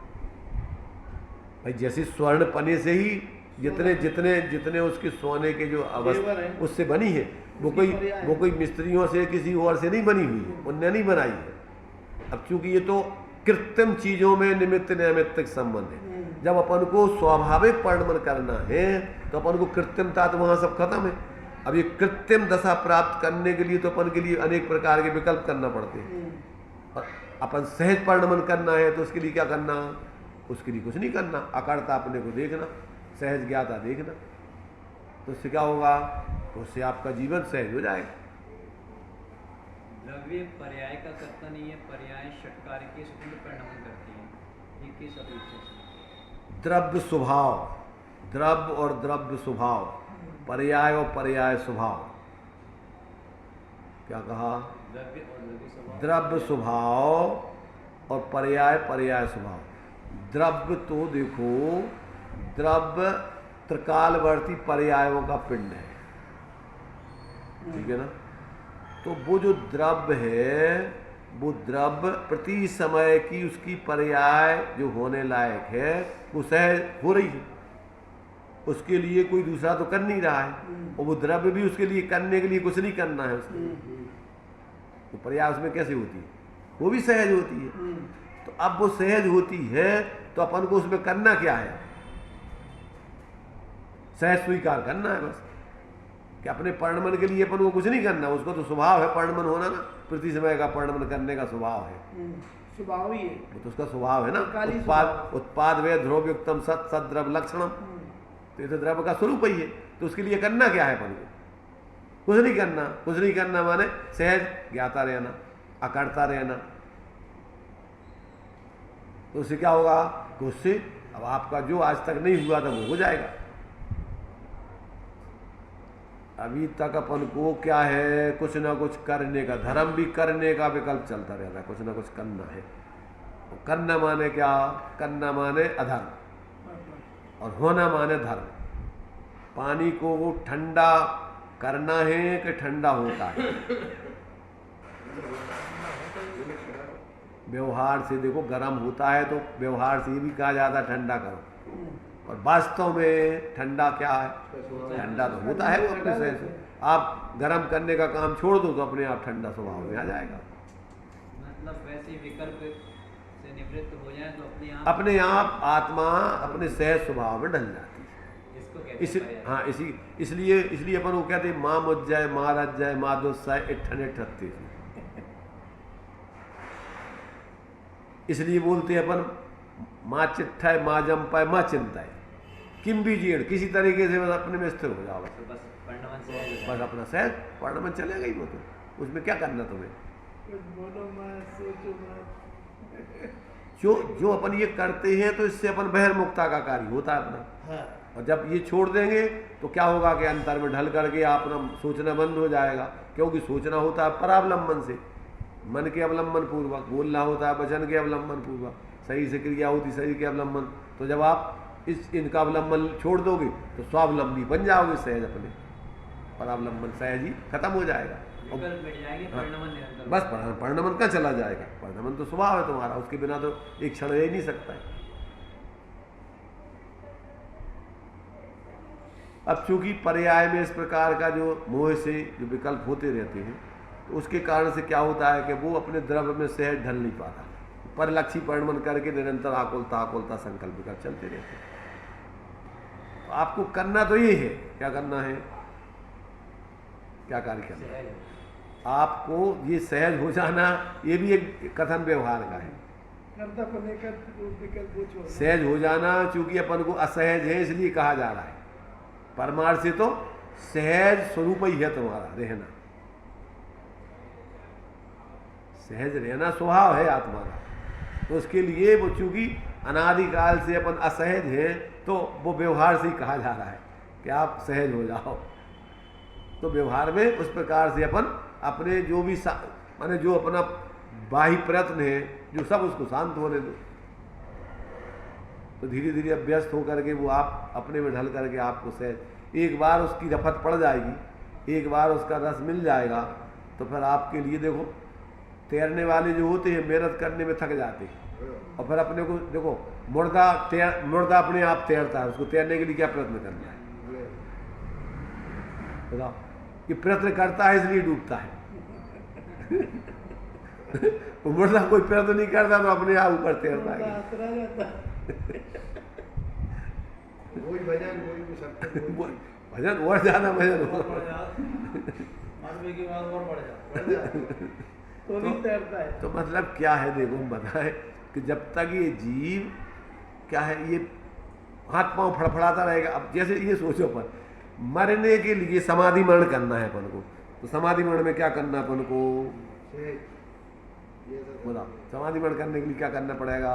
भाई? जैसे स्वर्ण पने से ही जितने जितने जितने उसके सोने के जो अवस्था उससे बनी है, वो कोई मिस्त्रियों से किसी और से नहीं बनी हुई है, उनने नहीं बनाई है। अब चूंकि ये तो कृत्रिम चीजों में निमित्त नैमित्तिक संबंध है, जब अपन को स्वाभाविक परिणमन करना है तो अपन को कृत्रिमता तो वहां सब खत्म है। अब ये कृत्रिम दशा प्राप्त करने के लिए तो अपन के लिए अनेक प्रकार के विकल्प करना पड़ते हैं, और अपन सहज परिणमन करना है तो उसके लिए क्या करना? उसके लिए कुछ नहीं करना, अकर्ता अपने को देखना, सहज ज्ञाता देखना, तो उससे क्या होगा? उससे आपका जीवन सहज हो जाएगा। द्रव्य पर्याय का कर्ता नहीं है, पर्याय षटकार के स्वतंत्र परिणमन करती है। ये किस अपेक्षा से? द्रव्य स्वभाव, द्रव्य और द्रव्य स्वभाव, पर्याय और पर्याय स्वभाव। क्या कहा? द्रव्य और द्रव्य स्वभाव, द्रव्य स्वभाव और पर्याय पर्याय स्वभाव। द्रव्य तो देखो, द्रव्य त्रिकालवर्ती पर्यायों का पिंड है, ठीक है ना। तो वो जो द्रव्य है, वो द्रव्य प्रति समय की उसकी पर्याय जो होने लायक है वो सहज हो रही है, उसके लिए कोई दूसरा तो कर नहीं रहा है, और वो द्रव्य भी उसके लिए करने के लिए कुछ नहीं करना है उसके, तो पर्याय उसमें कैसे होती है, वो भी सहज होती है। तो अब वो सहज होती है तो अपन को उसमें करना क्या है, सहज स्वीकार करना है बस, कि अपने परिणमन के लिए अपन को कुछ नहीं करना, उसको तो स्वभाव है परिणमन होना ना, प्रति समय का परिणमन करने का स्वभाव है, स्वभाव ही है, वो तो उसका स्वभाव है ना। काली उत्पाद वे ध्रुवयुक्तम सत सद्रव लक्षणम, तो ये तो द्रव्य का स्वरूप ही है, तो उसके लिए करना क्या है अपन को, कुछ नहीं करना। कुछ नहीं करना माने सहज ज्ञाता रहना, अकड़ता रहना। तो उससे क्या होगा कि उससे अब आपका जो आज तक नहीं हुआ था वो हो जाएगा। अभी तक अपन को क्या है, कुछ ना कुछ करने का, धर्म भी करने का विकल्प चलता रहता है, कुछ ना कुछ करना है। और करना माने क्या, करना माने अधर्म, और होना माने धर्म। पानी को वो ठंडा करना है कि ठंडा होता है, व्यवहार से देखो गर्म होता है तो व्यवहार से ये भी कहा जाता है ठंडा करो, और वास्तव में ठंडा क्या है, ठंडा तो होता है वो अपने से। आप गर्म करने का काम छोड़ दो तो अपने आप ठंडा स्वभाव में आ जाएगा। मतलब वैसे विकल्प से निवृत्त हो जाए तो अपने आप आत्मा अपने सहज स्वभाव में ढल जाती है। इसको कहते हैं हाँ, इसलिए अपन वो कहते हैं माँ मुझ जाए, माँ रज जाए, माँ दोसाए इठने ठत्ते, इसलिए बोलते हैं अपन माँ चिट्ठाए, माँ जंपाए, माँ चिंताए, किम भी जीण, किसी तरीके से बस अपने में स्थिर हो जाओ, तो बस परिणमन से बस अपना सहज परिणमन चलेगा ही वो, तो उसमें क्या करना तुम्हें। कुछ बोलो मत, सोचो मत। जो अपन ये करते हैं तो इससे अपन बहिर्मुक्ता का कार्य होता है अपना। हाँ। और जब ये छोड़ देंगे तो क्या होगा कि अंतर में ढल करके अपना सोचना बंद हो जाएगा, क्योंकि सोचना होता है परावलंबन से, मन के अवलंबन पूर्वक, बोलना होता है वचन के अवलंबन पूर्वक, सही से क्रिया होती शरीर के अवलंबन। तो जब आप इनका अवलंबन छोड़ दोगे तो स्वावलंबी बन जाओगे सहज, अपने परावलंबन सहज ही खत्म हो जाएगा। विकल्प मिट जाएंगे, परिणमन निरंतर बस परिणमन का चला जाएगा, परिणमन तो स्वभाव है तुम्हारा, उसके बिना तो एक क्षण रह ही नहीं सकता है। अब चूंकि पर्याय में इस प्रकार का जो मोह से जो विकल्प होते रहते हैं, तो उसके कारण से क्या होता है कि वो अपने द्रव्य में सहज ढल नहीं पाता, परलक्षी परिणमन करके निरंतर आकुलता संकल्प विकल्प चलते रहते हैं। तो आपको करना तो ये है, क्या करना है, क्या कार्य करना है, आपको ये सहज हो जाना, ये भी एक कथन व्यवहार का है। कर्ता पने का विकल्प वो छोड़ना। सहज हो जाना, चूंकि अपन को असहज है इसलिए कहा जा रहा है, परमार्थ से तो सहज स्वरूप ही है तुम्हारा रहना, सहज रहना स्वभाव है आत्मा का। तो उसके लिए वो चूंकि अनादिकाल से अपन असहज हैं, तो वो व्यवहार से ही कहा जा रहा है कि आप सहज हो जाओ। तो व्यवहार में उस प्रकार से अपन अपने जो भी माने जो अपना बाह्य प्रयत्न है जो सब उसको शांत होने दो, तो धीरे धीरे अभ्यस्त होकर के वो आप अपने में ढल करके आपको सहज, एक बार उसकी रफत पड़ जाएगी, एक बार उसका रस मिल जाएगा, तो फिर आपके लिए देखो तैरने वाले जो होते हैं मेहनत करने में थक जाते हैं, और फिर अपने को देखो मुर्दा अपने आप तैरता है, उसको तैरने के लिए क्या प्रयत्न करना है बताओ, ये प्रयत्न करता है इसलिए डूबता है। मुर्दा कोई प्रयत्न नहीं करता तो अपने आप ऊपर तैरता है। भजन और ज्यादा भजन तो मतलब क्या है, देखो हम बताएं कि जब तक ये जीव क्या है, ये हाथ पांव फड़फड़ाता रहेगा। अब जैसे ये सोचो पर मरने के लिए समाधि मरण करना है अपन को, तो समाधि मरण में क्या करना अपन को बताओ, समाधि मरण करने के लिए क्या करना पड़ेगा।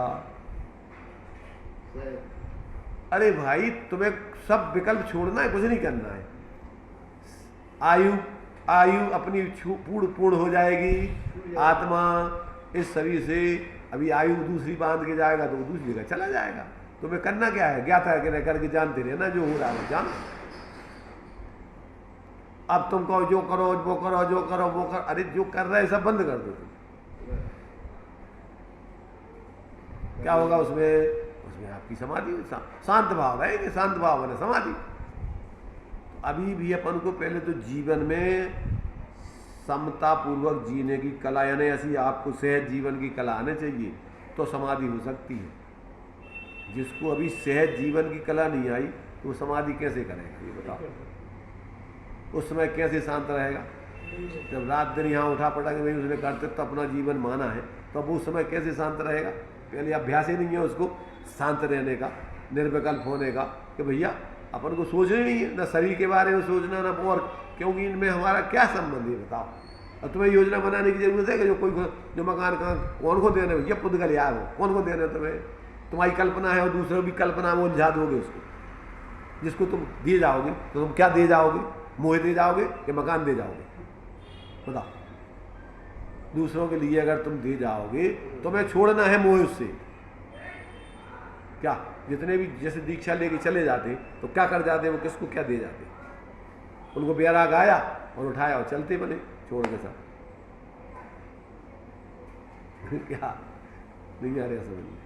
अरे भाई तुम्हें सब विकल्प छोड़ना है, कुछ नहीं करना है। आयु अपनी पूर्ण हो जाएगी, आत्मा इस शरीर से अभी आयु दूसरी बांध के जाएगा तो वो दूसरी जगह चला जाएगा। तुम्हें करना क्या है, ज्ञाता करके जानते रहे ना जो हो रहा है जान। अब तुम कहो जो करो वो करो, जो करो वो करो, अरे जो कर रहे हैं सब बंद कर दो तुम। क्या होगा उसमें? उसमें आपकी समाधि, शांत भाव रहेंगे, शांत भाव बने समाधि। अभी भी अपन को पहले तो जीवन में समता पूर्वक जीने की कला, यानी ऐसी आपको सहज जीवन की कला आने चाहिए तो समाधि हो सकती है। जिसको अभी सहज जीवन की कला नहीं आई तो वो समाधि कैसे करेगा ये बताओ? उस समय कैसे शांत रहेगा? जब रात दिन यहाँ उठा पटा के नहीं उसने कर्तृत्व अपना जीवन माना है तो अब उस समय कैसे शांत रहेगा? पहले अभ्यास ही नहीं है उसको शांत रहने का, निर्विकल्प होने का, कि भैया अपन को सोचना ही नहीं है, ना शरीर के बारे में सोचना, ना और, क्योंकि इनमें हमारा क्या संबंध है बताओ? अब तुम्हें योजना बनाने की जरूरत है कि जो मकान कहाँ कौन को देना है? ये पुद्गल याद हो, कौन को देना है तुम्हें? तुम्हारी कल्पना है और दूसरों की कल्पना में उलझा दोगे उसको। जिसको तुम दिए जाओगे तो तुम क्या दे जाओगे? मोह दे जाओगे कि मकान दे जाओगे? बताओ। दूसरों के लिए अगर तुम दे जाओगे तुम्हें छोड़ना है मोह उससे। क्या जितने भी जैसे दीक्षा लेके चले जाते तो क्या कर जाते? वो किसको क्या दे जाते? उनको बैराग आया और उठाया और चलते बने छोड़ के सब। क्या नहीं आ रहा समझ में?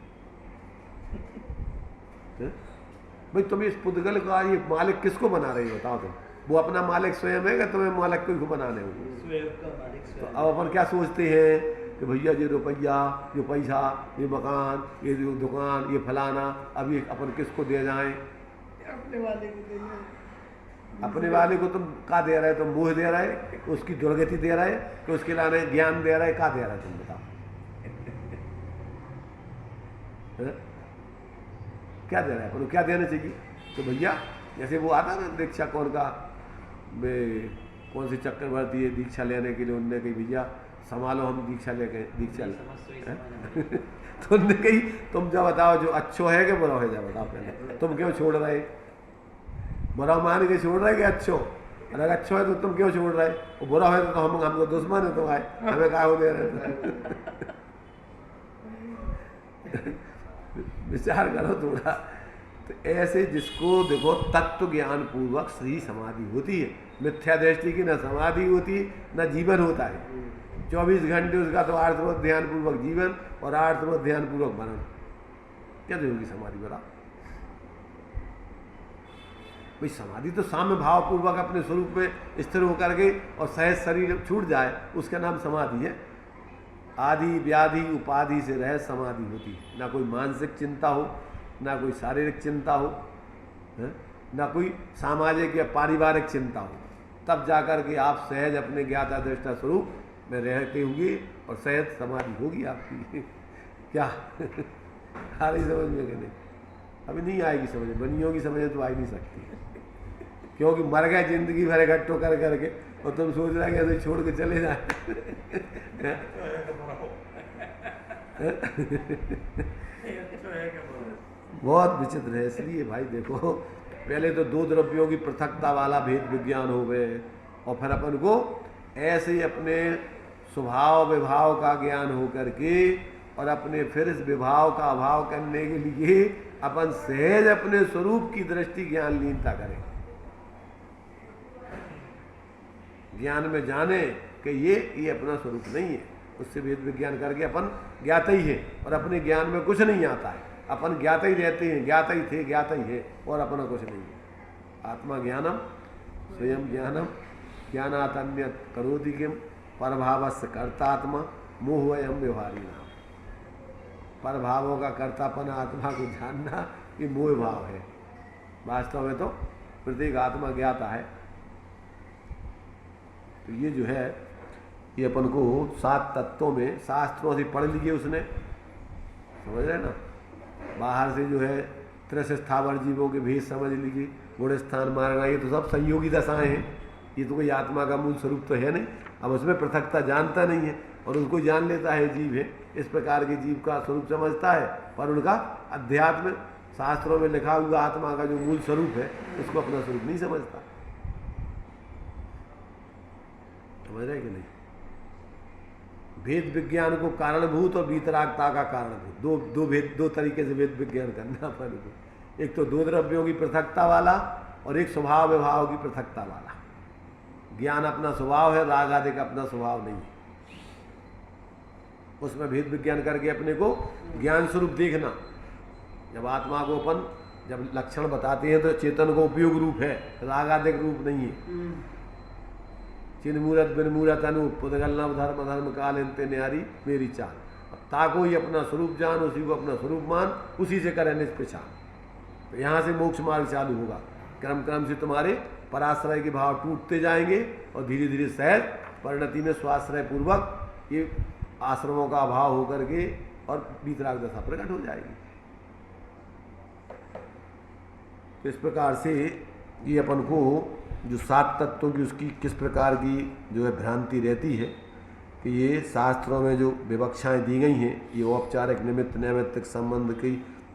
भाई तुम इस पुद्गल का ये मालिक किसको बना रही हो बताओ? तुम वो अपना मालिक स्वयं है कि तुम्हें मालिक को बनाने हो? तो अब अपन क्या सोचते हैं कि भैया ये रुपया, ये पैसा, ये मकान, ये दुकान, ये फलाना, अब ये अपन किसको दे जाएं? अपने वाले को देना। अपने वाले को तुम क्या दे रहे? तुम मोह दे रहे, उसकी दुर्गति दे रहे, तो उसके लाने ज्ञान दे रहे, क्या दे रहे तुम बताओ? क्या दे रहा है अपन? क्या देना चाहिए? तो भैया जैसे वो आता ना दीक्षा कौन का, कौन से चक्रवर्ती है दीक्षा लेने के लिए, उनने कही भैया संभालो हम दीक्षा लेके दीक्षा तो उनने कही तुम जो बताओ जो अच्छो है कि बुरा है, जब बताओ पहले तुम क्यों छोड़ रहे? बुरा मान के छोड़ रहे कि अच्छो? अगर अच्छो है तो तुम क्यों छोड़ रहे? वो बुरा है तो हमको दुश्मन है, तो आए हमें क्या हो दे रहे? विचार करो थोड़ा। तो ऐसे जिसको देखो तत्व ज्ञान पूर्वक सही समाधि होती है, मिथ्या दृष्टि की न समाधि होती न जीवन होता है। 24 घंटे उसका तो आर्तवत ध्यान पूर्वक जीवन और आर्तवत ध्यान पूर्वक मनन, कैसे होगी समाधि बता? भाई समाधि तो साम्य भाव पूर्वक अपने स्वरूप में स्थिर होकर के और सहज शरीर छूट जाए उसका नाम समाधि है। आदि व्याधि उपाधि से रह समाधि होती है। ना कोई मानसिक चिंता हो, ना कोई शारीरिक चिंता हो, ना कोई सामाजिक या पारिवारिक चिंता हो, तब जाकर के आप सहज अपने ज्ञाता दृष्टा स्वरूप में रहते होंगे और सहज समाधि होगी आपकी। क्या आ रही समझ में कि नहीं? अभी नहीं आएगी समझ में, बनियों की समझ तो आ ही नहीं सकती, क्योंकि मर गए जिंदगी भर इकट्ठो कर करके और तुम सोच रहे कि ऐसे छोड़ के चले जाए। बहुत विचित्र है। इसलिए भाई देखो, पहले तो दो द्रव्यों की पृथकता वाला भेद विज्ञान हो गए और फिर अपन को ऐसे ही अपने स्वभाव विभाव का ज्ञान हो करके और अपने फिर इस विभाव का अभाव करने के लिए अपन सहज अपने स्वरूप की दृष्टि ज्ञान लीनता करें, ज्ञान में जाने कि ये अपना स्वरूप नहीं है। उससे भेद विज्ञान करके अपन ज्ञाता ही है और अपने ज्ञान में कुछ नहीं आता है। अपन ज्ञाता ही रहते हैं, ज्ञाता ही थे, ज्ञाता ही है और अपना कुछ नहीं है। आत्मा ज्ञानम स्वयं ज्ञानम ज्ञानात् अन्यत् करोति किम परभावस्य कर्तात्मा मोहवयम व्यवहारी नाम। परभावों का कर्तापन आत्मा को जानना ये मोह भाव है। वास्तव में तो प्रत्येक आत्मा ज्ञाता है। तो ये जो है ये अपन को 7 तत्वों में शास्त्रों से पढ़ लीजिए उसने, समझ रहे ना। बाहर से जो है त्रिश स्थावर जीवों के भेद समझ लीजिए, गुण स्थान मारना, ये तो सब संयोगी दशाएं हैं। ये तो कोई आत्मा का मूल स्वरूप तो है नहीं। अब उसमें पृथकता जानता नहीं है और उनको जान लेता है जीव है, इस प्रकार के जीव का स्वरूप समझता है, पर उनका अध्यात्म शास्त्रों में लिखा हुआ आत्मा का जो मूल स्वरूप है उसको अपना स्वरूप नहीं समझता। समझ रहे कि नहीं? भेद विज्ञान को कारणभूत और वीतरागता का कारणभूत, दो तरीके से भेद विज्ञान करना अपन को। एक तो दो द्रव्यों की पृथकता वाला और एक स्वभाव विभाव की पृथकता वाला। ज्ञान अपना स्वभाव है, राग आदि का अपना स्वभाव नहीं है। उसमें भेद विज्ञान करके अपने को ज्ञान स्वरूप देखना। जब आत्मा को अपन जब लक्षण बताते हैं तो चेतन को उपयोग रूप है, राग आदि रूप नहीं है। चिन्ह मूरत बिन मूरत अनूप पुदगलना धर्म धर्म काल इंते न्यारी मेरी चाल। अब ताको ही अपना स्वरूप जान, उसी को अपना स्वरूप मान, उसी से करें निष्पहचान। तो यहाँ से मोक्ष मार्ग चालू होगा। क्रम क्रम से तुम्हारे पराश्रय के भाव टूटते जाएंगे और धीरे धीरे सहज परिणति में स्वाश्रय पूर्वक ये आश्रमों का अभाव होकर के और वीतराग दशा प्रकट हो जाएगी। तो इस प्रकार से ये अपन को जो 7 तत्वों की उसकी किस प्रकार की जो है भ्रांति रहती है कि ये शास्त्रों में जो विवक्षाएं दी गई हैं ये औपचारिक निमित्त नैमित्तिक संबंध की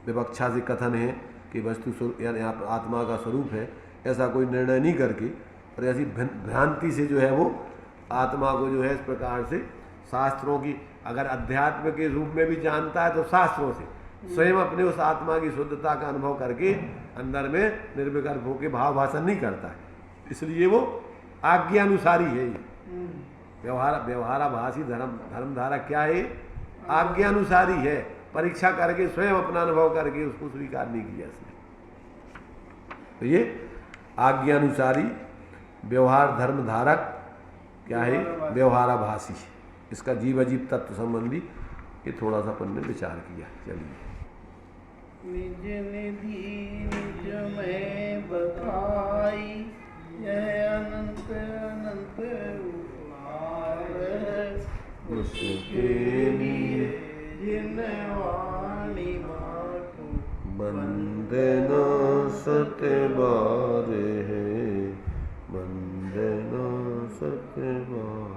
विवक्षा से कथन है कि वस्तु स्वरूप यानी यहाँ आत्मा का स्वरूप है, ऐसा कोई निर्णय नहीं करके और ऐसी भ्रांति से जो है वो आत्मा को जो है इस प्रकार से शास्त्रों की अगर अध्यात्म के रूप में भी जानता है तो शास्त्रों से स्वयं अपने उस आत्मा की शुद्धता का अनुभव करके अंदर में निर्विकल्प होकर भाव भाषण नहीं करता है। इसलिए वो आज्ञानुसारी है। ये व्यवहाराभासी धर्मधारा क्या है? आज्ञानुसारी है। परीक्षा करके स्वयं अपना अनुभव करके उसको स्वीकार नहीं किया इसने। तो ये आज्ञानुसारी व्यवहार धर्मधारक क्या है? व्यवहाराभासी। इसका जीव अजीव तत्व संबंधी ये थोड़ा सा अपन ने विचार किया। चलिए। निज निधि निज में बधाई, यह अनंत अनंत उसके लिए जिन वाणी बाटू बंदना सतबार है, बंदना सतबार।